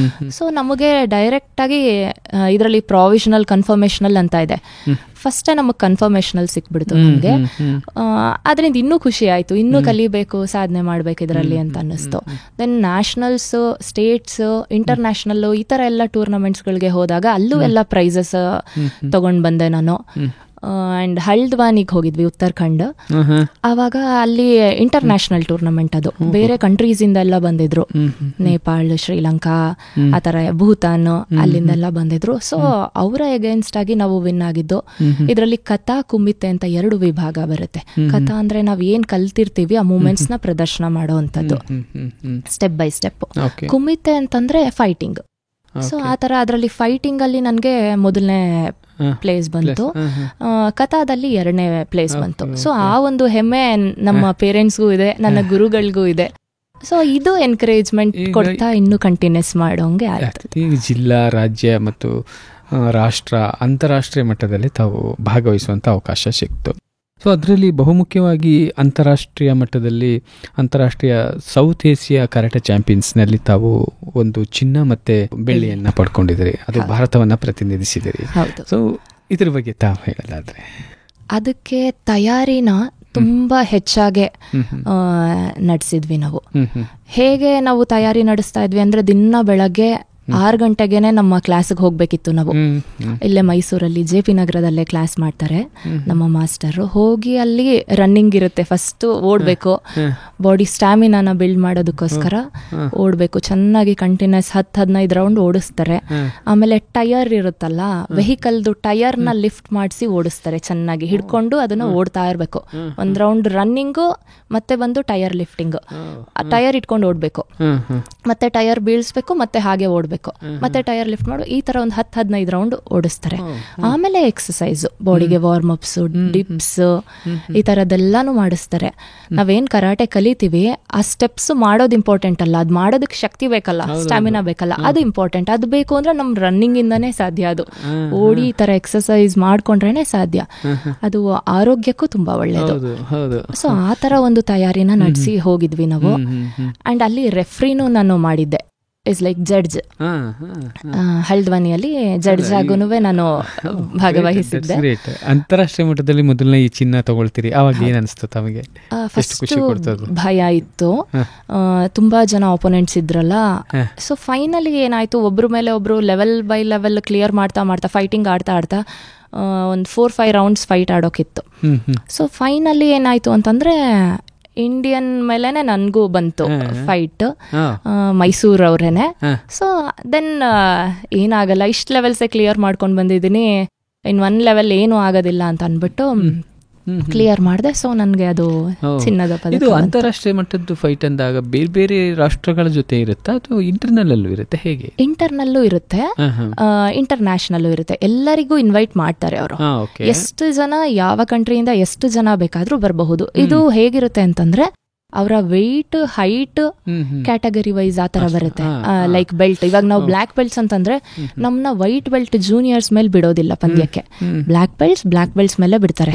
ಸೊ ನಮಗೆ ಡೈರೆಕ್ಟ್ ಆಗಿ ಇದರಲ್ಲಿ ಪ್ರಾವಿಷನಲ್ ಕನ್ಫರ್ಮೇಶನಲ್ ಅಂತ ಇದೆ. ಫಸ್ಟೇ ನಮಗೆ ಕನ್ಫರ್ಮೇಶನಲ್ ಸಿಕ್ಬಿಡ್ತು ನಮಗೆ. ಅದರಿಂದ ಇನ್ನೂ ಖುಷಿ ಆಯ್ತು, ಇನ್ನೂ ಕಲಿಬೇಕು, ಸಾಧನೆ ಮಾಡ್ಬೇಕು ಇದರಲ್ಲಿ ಅಂತ ಅನ್ನಿಸ್ತು. ದೆನ್ ನ್ಯಾಷನಲ್ಸ್, ಸ್ಟೇಟ್ಸ್, ಇಂಟರ್ನ್ಯಾಷನಲ್ ಈ ತರ ಎಲ್ಲ ಟೂರ್ನಮೆಂಟ್ಸ್ಗಳಿಗೆ ಹೋದಾಗ ಅಲ್ಲೂ ಎಲ್ಲ ಪ್ರೈಸಸ್ ತಗೊಂಡ್ ಬಂದೆ ನಾನು. ಅಂಡ್ ಹಲ್ದ್ವಾನಿಗೆ ಹೋಗಿದ್ವಿ, ಉತ್ತರಾಖಂಡ್. ಆವಾಗ ಅಲ್ಲಿ ಇಂಟರ್ನ್ಯಾಷನಲ್ ಟೂರ್ನಮೆಂಟ್, ಅದು ಬೇರೆ ಕಂಟ್ರೀಸ್ ಇಂದ ಎಲ್ಲ ಬಂದಿದ್ರು, ನೇಪಾಳ, ಶ್ರೀಲಂಕಾ, ಆ ತರ ಭೂತಾನ್, ಅಲ್ಲಿಂದೆಲ್ಲ ಬಂದಿದ್ರು. ಸೊ ಅವರ ಎಗೇನ್ಸ್ಟ್ ಆಗಿ ನಾವು ವಿನ್ ಆಗಿದ್ದು. ಇದರಲ್ಲಿ ಕಥಾ, ಕುಮಿತೆ ಅಂತ 2 ವಿಭಾಗ ಬರುತ್ತೆ. ಕಥಾ ಅಂದ್ರೆ ನಾವ್ ಏನ್ ಕಲ್ತಿರ್ತೀವಿ ಆ ಮೂಮೆಂಟ್ಸ್ ನ ಪ್ರದರ್ಶನ ಮಾಡುವಂತದ್ದು ಸ್ಟೆಪ್ ಬೈ ಸ್ಟೆಪ್. ಕುಮಿತೆ ಅಂತಂದ್ರೆ ಫೈಟಿಂಗ್. ಸೊ ಆ ತರ ಅದರಲ್ಲಿ ಫೈಟಿಂಗ್ ಅಲ್ಲಿ ನನ್ಗೆ ಮೊದಲನೇ ಪ್ಲೇಸ್ ಬಂತು, ಕಥಾದಲ್ಲಿ 2ನೇ ಪ್ಲೇಸ್ ಬಂತು. ಸೊ ಆ ಒಂದು ಹೆಮ್ಮೆ ನಮ್ಮ ಪೇರೆಂಟ್ಸ್ಗೂ ಇದೆ, ನನ್ನ ಗುರುಗಳಿಗೂ ಇದೆ. ಸೊ ಇದು ಎನ್ಕರೇಜ್ಮೆಂಟ್ ಕೊಡ್ತಾ ಇನ್ನೂ ಕಂಟಿನ್ಯೂಸ್ ಮಾಡೋಂಗೆ ಆಯ್ತು. ಈಗ ಜಿಲ್ಲಾ, ರಾಜ್ಯ ಮತ್ತು ರಾಷ್ಟ್ರ, ಅಂತಾರಾಷ್ಟ್ರೀಯ ಮಟ್ಟದಲ್ಲಿ ತಾವು ಭಾಗವಹಿಸುವಂತ ಅವಕಾಶ ಸಿಕ್ತು. ಸೊ ಅದರಲ್ಲಿ ಬಹುಮುಖ್ಯವಾಗಿ ಅಂತಾರಾಷ್ಟ್ರೀಯ ಮಟ್ಟದಲ್ಲಿ ಅಂತಾರಾಷ್ಟ್ರೀಯ ಸೌತ್ ಏಷ್ಯಾ ಕರಾಟೆ ಚಾಂಪಿಯನ್ಸ್ನಲ್ಲಿ ತಾವು ಒಂದು ಚಿನ್ನ ಮತ್ತೆ ಬೆಳ್ಳಿಯನ್ನ ಪಡ್ಕೊಂಡಿದ್ದೀರಿ. ಅದು ಭಾರತವನ್ನ ಪ್ರತಿನಿಧಿಸಿದಿರಿ. ಸೊ ಇದ್ರ ಬಗ್ಗೆ ತಾವು ಹೇಳೋದಾದ್ರೆ? ಅದಕ್ಕೆ ತಯಾರಿನ ತುಂಬಾ ಹೆಚ್ಚಾಗೆ ನಡೆಸಿದ್ವಿ ನಾವು. ಹೇಗೆ ನಾವು ತಯಾರಿ ನಡೆಸ್ತಾ ಇದ್ವಿ ಅಂದ್ರೆ ದಿನ ಬೆಳಗ್ಗೆ 6 ಗಂಟೆಗೆನೆ ನಮ್ಮ ಕ್ಲಾಸ್ಗೆ ಹೋಗ್ಬೇಕಿತ್ತು ನಾವು. ಇಲ್ಲೇ ಮೈಸೂರಲ್ಲಿ JP ನಗರದಲ್ಲೇ ಕ್ಲಾಸ್ ಮಾಡ್ತಾರೆ ನಮ್ಮ ಮಾಸ್ಟರ್. ಹೋಗಿ ಅಲ್ಲಿ ರನ್ನಿಂಗ್ ಇರುತ್ತೆ, ಫಸ್ಟ್ ಓಡ್ಬೇಕು, ಬಾಡಿ ಸ್ಟ್ಯಾಮಿನಾನ ಬಿಲ್ಡ್ ಮಾಡೋದಕ್ಕೋಸ್ಕರ ಓಡ್ಬೇಕು. ಚೆನ್ನಾಗಿ ಕಂಟಿನ್ಯೂಸ್ 10-15 ರೌಂಡ್ ಓಡಿಸ್ತಾರೆ. ಆಮೇಲೆ ಟೈರ್ ಇರುತ್ತಲ್ಲ, ವೆಹಿಕಲ್ದು ಟೈರ್ ನ ಲಿಫ್ಟ್ ಮಾಡಿಸಿ ಓಡಿಸ್ತಾರೆ, ಚೆನ್ನಾಗಿ ಹಿಡ್ಕೊಂಡು ಅದನ್ನ ಓಡ್ತಾ ಇರ್ಬೇಕು. 1 ರೌಂಡ್ ರನ್ನಿಂಗು, ಮತ್ತೆ ಬಂದು ಟೈರ್ ಲಿಫ್ಟಿಂಗ್. ಟೈರ್ ಇಟ್ಕೊಂಡು ಓಡ್ಬೇಕು, ಮತ್ತೆ ಟೈರ್ ಬೀಳ್ಸ್ಬೇಕು, ಮತ್ತೆ ಹಾಗೆ ಓಡ್ಬೇಕು, ಮತ್ತೆ ಟೈರ್ ಲಿಫ್ಟ್ ಮಾಡು. ಈ ತರ ಒಂದು 10-15 ರೌಂಡ್ ಓಡಿಸ್ತಾರೆ. ಆಮೇಲೆ ಎಕ್ಸಸೈಸ್, ಬಾಡಿಗೆ ವಾರ್ಮ್ ಅಪ್ಸ್, ಡಿಪ್ಸ್, ಈ ತರದೆಲ್ಲಾನು ಮಾಡಿಸ್ತಾರೆ. ನಾವೇನ್ ಕರಾಟೆ ಕಲಿತೀವಿ ಆ ಸ್ಟೆಪ್ಸ್ ಮಾಡೋದು ಇಂಪಾರ್ಟೆಂಟ್ ಅಲ್ಲ, ಅದ್ ಮಾಡೋದಕ್ಕೆ ಶಕ್ತಿ ಬೇಕಲ್ಲ, ಸ್ಟಾಮಿನಾ ಬೇಕಲ್ಲ, ಅದು ಇಂಪಾರ್ಟೆಂಟ್. ಅದು ಬೇಕು ಅಂದ್ರೆ ನಮ್ ರನ್ನಿಂಗ್ ಇಂದಾನೇ ಸಾಧ್ಯ. ಅದು ಓಡಿ ಈ ತರ ಎಕ್ಸಸೈಸ್ ಮಾಡ್ಕೊಂಡ್ರೇನೆ ಸಾಧ್ಯ. ಅದು ಆರೋಗ್ಯಕ್ಕೂ ತುಂಬಾ ಒಳ್ಳೇದು. ಸೊ ಆ ತರ ಒಂದು ತಯಾರಿನ ನಡೆಸಿ ಹೋಗಿದ್ವಿ ನಾವು. ಅಂಡ್ ಅಲ್ಲಿ ರೆಫ್ರಿನೂ ನಾನು ಮಾಡಿದ್ದೆ, ಇಸ್ ಲೈಕ್ ಜಡ್ಜ್. ಹಲ್ದ್ವಾನಿಯಲ್ಲಿ ಜಡ್ಜ್ ಆಗುನು ನಾನು ಭಾಗವಹಿಸಿದ್ದೆ. ಅಂತಾರಾಷ್ಟ್ರೀಯ ಮಟ್ಟದಲ್ಲಿ ಮೊದಲನೇ ಈ ಚಿನ್ನ ತಗೊಳ್ತೀರಿ, ಅವಾಗ ಏನ್ ಅನಿಸ್ತು ತಮಗೆ? ಫಸ್ಟ್ ಭಯ ಇತ್ತು, ತುಂಬಾ ಜನ ಆಪೋನೆಂಟ್ಸ್ ಇದ್ರಲ್ಲ. ಸೊ ಫೈನಲಿ ಏನಾಯ್ತು, ಒಬ್ರ ಮೇಲೆ ಒಬ್ರು ಲೆವೆಲ್ ಬೈ ಲೆವೆಲ್ ಕ್ಲಿಯರ್ ಮಾಡ್ತಾ ಮಾಡ್ತಾ ಫೈಟಿಂಗ್ ಆಡ್ತಾ ಒಂದು 4-5 ರೌಂಡ್ಸ್ ಫೈಟ್ ಆಡೋಕಿತ್ತು. ಸೊ ಫೈನಲಿ ಏನಾಯ್ತು ಅಂತಂದ್ರೆ ಇಂಡಿಯನ್ ಮೇಲೆನೆ ನನ್ಗೂ ಬಂತು ಫೈಟ್, ಮೈಸೂರ್ ಅವ್ರೇನೆ. ಸೊ ದೆನ್ ಏನಾಗಲ್ಲ, ಇಷ್ಟು ಲೆವೆಲ್ಸೇ ಕ್ಲಿಯರ್ ಮಾಡ್ಕೊಂಡು ಬಂದಿದ್ದೀನಿ, ಇನ್ 1 ಲೆವೆಲ್ ಏನೂ ಆಗೋದಿಲ್ಲ ಅಂತ ಅನ್ಬಿಟ್ಟು ಕ್ಲಿಯರ್ ಮಾಡಿದೆ. ಸೊ ನನ್ಗೆ ಅದು ಚಿನ್ನದ ಪದಕ. ಇದು ಅಂತಾರಾಷ್ಟ್ರೀಯ ಮಟ್ಟದ್ದು ಫೈಟ್ ಅಂದಾಗ ಬೇರೆ ಬೇರೆ ರಾಷ್ಟ್ರಗಳ ಜೊತೆ ಇರುತ್ತಾ ಅಥವಾ ಇಂಟರ್ನಲ್ ಅಲ್ಲೂ ಇರುತ್ತೆ? ಹೇಗೆ? ಇಂಟರ್ನಲ್ಲೂ ಇರುತ್ತೆ, ಇಂಟರ್ನ್ಯಾಷನಲ್ ಇರುತ್ತೆ. ಎಲ್ಲರಿಗೂ ಇನ್ವೈಟ್ ಮಾಡ್ತಾರೆ ಅವರು. ಎಷ್ಟು ಜನ, ಯಾವ ಕಂಟ್ರಿಯಿಂದ ಎಷ್ಟು ಜನ ಬೇಕಾದ್ರೂ ಬರಬಹುದು. ಇದು ಹೇಗಿರುತ್ತೆ ಅಂತಂದ್ರೆ ಅವರ ವೆಯ್ಟ್, ಹೈಟ್, ಕ್ಯಾಟಗರಿ ವೈಸ್ ಆ ತರ ಬರುತ್ತೆ. ಲೈಕ್ ಬೆಲ್ಟ್, ಇವಾಗ ನಾವು ಬ್ಲ್ಯಾಕ್ ಬೆಲ್ಟ್ಸ್ ಅಂತಂದ್ರೆ ನಮ್ನ ವೈಟ್ ಬೆಲ್ಟ್ ಜೂನಿಯರ್ಸ್ ಮೇಲೆ ಬಿಡೋದಿಲ್ಲ ಪಂದ್ಯಕ್ಕೆ, ಬ್ಲ್ಯಾಕ್ ಬೆಲ್ಟ್ಸ್ ಮೇಲೆ ಬಿಡ್ತಾರೆ.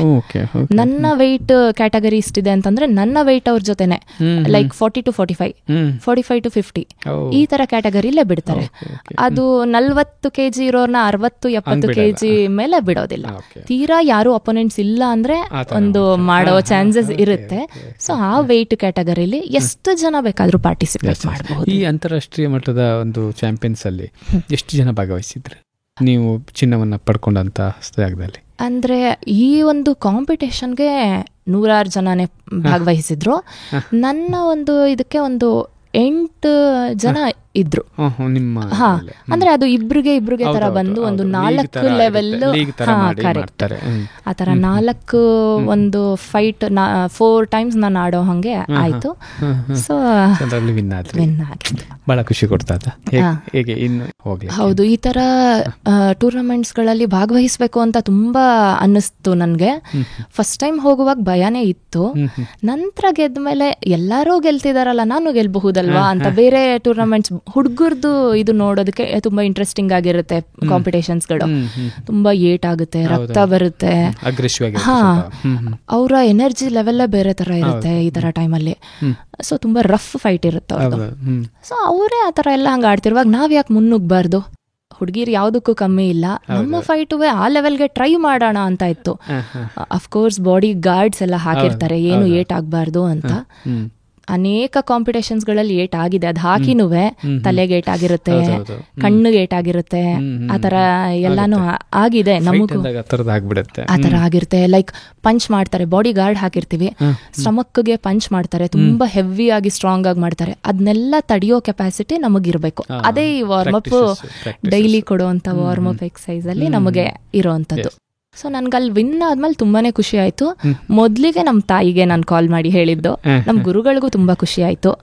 ನನ್ನ ವೆಯ್ಟ್ ಕ್ಯಾಟಗರಿ ಇಷ್ಟಿದೆ ಅಂತಂದ್ರೆ ನನ್ನ ವೆಯ್ಟ್ ಅವ್ರ ಜೊತೆನೆ, ಲೈಕ್ 40 to 45, 45 to 50 ಈ ತರ ಕ್ಯಾಟಗರಿಲೇ ಬಿಡ್ತಾರೆ. ಅದು 40 kg ಇರೋರ್ನ 60-70 kg ಮೇಲೆ ಬಿಡೋದಿಲ್ಲ. ತೀರಾ ಯಾರು ಅಪೋನೆಂಟ್ಸ್ ಇಲ್ಲ ಅಂದ್ರೆ ಒಂದು ಮಾಡೋ ಚಾನ್ಸಸ್ ಇರುತ್ತೆ. ಸೊ ಆ ವೆಯ್ಟ್ ಕ್ಯಾಟಗರಿಲಿ ಎಷ್ಟು ಜನ ಬೇಕಾದ್ರೂ ಪಾರ್ಟಿಸಿಪೇಟ್ ಮಾಡಬಹುದು. ಈ ಅಂತಾರಾಷ್ಟ್ರೀಯ ಮಟ್ಟದ ಒಂದು ಚಾಂಪಿಯನ್ಸ್ ಅಲ್ಲಿ ಎಷ್ಟು ಜನ ಭಾಗವಹಿಸಿದ್ರು ನೀವು ಚಿನ್ನವನ್ನ ಪಡ್ಕೊಂಡಂತ ಜಾಗದಲ್ಲಿ? ಅಂದ್ರೆ ಈ ಒಂದು ಕಾಂಪಿಟೇಷನ್ಗೆ 100 ಜನನೇ ಭಾಗವಹಿಸಿದ್ರು. ನನ್ನ ಒಂದು ಇದಕ್ಕೆ ಒಂದು 8 ಜನ ಇದ್ರು. ನಿಮ್ಮ ಹಾ, ಅಂದ್ರೆ ಅದು ಇಬ್ರಿಗೆ ತರ ಬಂದು ಒಂದು 4 ಲೆವೆಲ್ ಕರೆಕ್ಟ್ ಆ ತರ 4 ಒಂದು ಫೈಟ್ 4 ಟೈಮ್ಸ್ ನಾನು ಆಡೋ ಹಂಗೆ ಆಯ್ತು. ಸೊ ವಿನ್ ಆದ್ರಿ. ಬಹಳ ಖುಷಿ ಕೊಡ್ತಾ ಹೇಗೆ ಇನ್ನು ಹೋಗ್ಲಿ. ಹೌದು, ಈ ತರ ಟೂರ್ನಮೆಂಟ್ಸ್ ಗಳಲ್ಲಿ ಭಾಗವಹಿಸ್ಬೇಕು ಅಂತ ತುಂಬಾ ಅನ್ನಿಸ್ತು ನನ್ಗೆ. ಫಸ್ಟ್ ಟೈಮ್ ಹೋಗುವಾಗ ಭಯನೇ ಇತ್ತು. ನಂತರ ಗೆದ್ಮೇಲೆ ಎಲ್ಲಾರು ಗೆಲ್ತಿದಾರಲ್ಲ, ನಾನು ಗೆಲ್ಬಹುದಲ್ವಾ ಅಂತ ಬೇರೆ ಟೂರ್ನಮೆಂಟ್ಸ್ ಹುಡುಗರ್ದು ಇದು ನೋಡೋದಕ್ಕೆ ತುಂಬಾ ಇಂಟ್ರೆಸ್ಟಿಂಗ್ ಆಗಿರುತ್ತೆ. ಕಾಂಪಿಟೇಷನ್ಸ್ ಗಳು ತುಂಬಾ ಏಟ್ ಆಗುತ್ತೆ, ರಕ್ತ ಬರುತ್ತೆ. ಹಾ, ಅವರ ಎನರ್ಜಿ ಲೆವೆಲ್ಲೇ ಬೇರೆ ತರ ಇರುತ್ತೆ ಈ ತರ ಟೈಮಲ್ಲಿ. ಸೊ ತುಂಬಾ ರಫ್ ಫೈಟ್ ಇರುತ್ತೆ ಅವ್ರದ್ದು. ಸೊ ಅವರೇ ಆ ತರ ಎಲ್ಲ ಹಂಗ ಆಡ್ತಿರುವಾಗ ನಾವ್ ಯಾಕೆ ಮುನ್ನುಗ್ಬಾರ್ದು? ಹುಡುಗಿರು ಯಾವ್ದಕ್ಕೂ ಕಮ್ಮಿ ಇಲ್ಲ, ನಮ್ಮ ಫೈಟುವೆ ಆ ಲೆವೆಲ್ಗೆ ಟ್ರೈ ಮಾಡೋಣ ಅಂತ ಇತ್ತು. ಅಫ್ಕೋರ್ಸ್ ಬಾಡಿ ಗಾರ್ಡ್ಸ್ ಎಲ್ಲ ಹಾಕಿರ್ತಾರೆ, ಏನು ಏಟ್ ಆಗ್ಬಾರ್ದು ಅಂತ. ಅನೇಕ ಕಾಂಪಿಟೇಷನ್ಸ್ ಗಳಲ್ಲಿ ಏಟ್ ಆಗಿದೆ, ಅದ್ ಹಾಕಿನುವೆ ತಲೆಗೆ ಏಟ್ ಆಗಿರುತ್ತೆ, ಕಣ್ಣಿಗೆ ಏಟ್ ಆಗಿರುತ್ತೆ, ಆತರ ಎಲ್ಲಾನು ಆಗಿದೆ. ನಮಗೂ ಆತರ ಆಗಿರುತ್ತೆ. ಲೈಕ್ ಪಂಚ್ ಮಾಡ್ತಾರೆ, ಬಾಡಿ ಗಾರ್ಡ್ ಹಾಕಿರ್ತೀವಿ, ಸ್ಟಮಕ್ಗೆ ಪಂಚ್ ಮಾಡ್ತಾರೆ, ತುಂಬಾ ಹೆವಿ ಆಗಿ ಸ್ಟ್ರಾಂಗ್ ಆಗಿ ಮಾಡ್ತಾರೆ. ಅದನ್ನೆಲ್ಲ ತಡೆಯೋ ಕೆಪಾಸಿಟಿ ನಮಗಿರ್ಬೇಕು. ಅದೇ ಈ ವಾರ್ಮ್ ಅಪ್ ಡೈಲಿ ಕೊಡುವಂತ ವಾರ್ಮ್ ಅಪ್ ಎಕ್ಸಸೈಸ್ ಅಲ್ಲಿ ನಮಗೆ ಇರೋವಂಥದ್ದು. ಸೊ ನನ್ಗಲ್ಲಿ ವಿನ್ ಆದ್ಮೇಲೆ ತುಂಬಾನೇ ಖುಷಿ ಆಯ್ತು. ಮೊದ್ಲಿಗೆ ನಮ್ ತಾಯಿಗೆ ನಾನು ಕಾಲ್ ಮಾಡಿ ಹೇಳಿದ್ದು, ನಮ್ ಗುರುಗಳಿಗೂ ತುಂಬಾ ಖುಷಿ ಆಯ್ತು.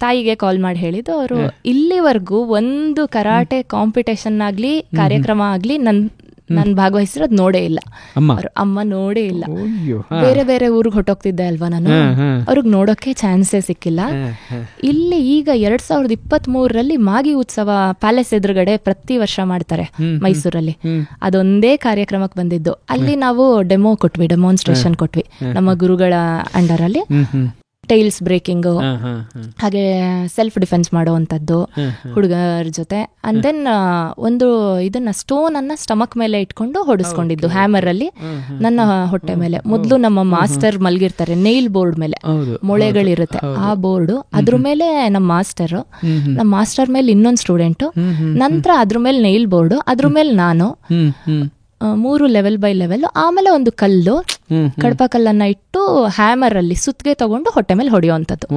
ತಾಯಿಗೆ ಕಾಲ್ ಮಾಡಿ ಹೇಳಿದ್ದು, ಅವರು ಇಲ್ಲಿವರೆಗೂ ಒಂದು ಕರಾಟೆ ಕಾಂಪಿಟೇಷನ್ ಆಗ್ಲಿ ಕಾರ್ಯಕ್ರಮ ಆಗ್ಲಿ ನಾನು ಭಾಗವಹಿಸಿರೋದ್ ನೋಡೇ ಇಲ್ಲ. ಅಮ್ಮ ನೋಡೇ ಇಲ್ಲ. ಬೇರೆ ಬೇರೆ ಊರಿಗೆ ಹೊಟ್ಟೋಗ್ತಿದ್ದೆ ಅಲ್ವಾ ನಾನು, ಅವ್ರಿಗೆ ನೋಡೋಕೆ ಚಾನ್ಸೇ ಸಿಕ್ಕಿಲ್ಲ. ಇಲ್ಲಿ ಈಗ 2023 ಮಾಗಿ ಉತ್ಸವ ಪ್ಯಾಲೇಸ್ ಎದುರುಗಡೆ ಪ್ರತಿ ವರ್ಷ ಮಾಡ್ತಾರೆ ಮೈಸೂರಲ್ಲಿ. ಅದೊಂದೇ ಕಾರ್ಯಕ್ರಮಕ್ಕೆ ಬಂದಿದ್ದು. ಅಲ್ಲಿ ನಾವು ಡೆಮಾನ್ಸ್ಟ್ರೇಷನ್ ಕೊಟ್ವಿ ನಮ್ಮ ಗುರುಗಳ ಅಂಡರ್ ಅಲ್ಲಿ. ಟೈಲ್ಸ್ ಬ್ರೇಕಿಂಗು, ಹಾಗೆ ಸೆಲ್ಫ್ ಡಿಫೆನ್ಸ್ ಮಾಡುವಂಥದ್ದು ಹುಡುಗರ ಜೊತೆ. ಅಂಡ್ ದೆನ್ ಒಂದು ಇದನ್ನ ಸ್ಟೋನ್ ಅನ್ನ ಸ್ಟಮಕ್ ಮೇಲೆ ಇಟ್ಕೊಂಡು ಹೊಡಿಸ್ಕೊಂಡಿದ್ದು ಹ್ಯಾಮರ್ ಅಲ್ಲಿ ನನ್ನ ಹೊಟ್ಟೆ ಮೇಲೆ. ಮೊದಲು ನಮ್ಮ ಮಾಸ್ಟರ್ ಮಲ್ಗಿರ್ತಾರೆ ನೈಲ್ ಬೋರ್ಡ್ ಮೇಲೆ, ಮೊಳೆಗಳಿರುತ್ತೆ ಆ ಬೋರ್ಡು, ಅದ್ರ ಮೇಲೆ ನಮ್ಮ ಮಾಸ್ಟರ್ ಮೇಲೆ ಇನ್ನೊಂದು ಸ್ಟೂಡೆಂಟು, ನಂತರ ಅದ್ರ ಮೇಲೆ ನೈಲ್ ಬೋರ್ಡು, ಅದ್ರ ಮೇಲೆ ನಾನು 3 ಲೆವೆಲ್ ಬೈ ಲೆವೆಲ್. ಆಮೇಲೆ ಒಂದು ಕಲ್ಲು, ಕಡಪ ಕಲ್ಲನ್ನ ಇಟ್ಟು ಹ್ಯಾಮರ್ ಅಲ್ಲಿ ಸುತ್ತಿಗೆ ತಗೊಂಡು ಹೊಟ್ಟೆ ಮೇಲೆ ಹೊಡೆಯುವಂಥದ್ದು.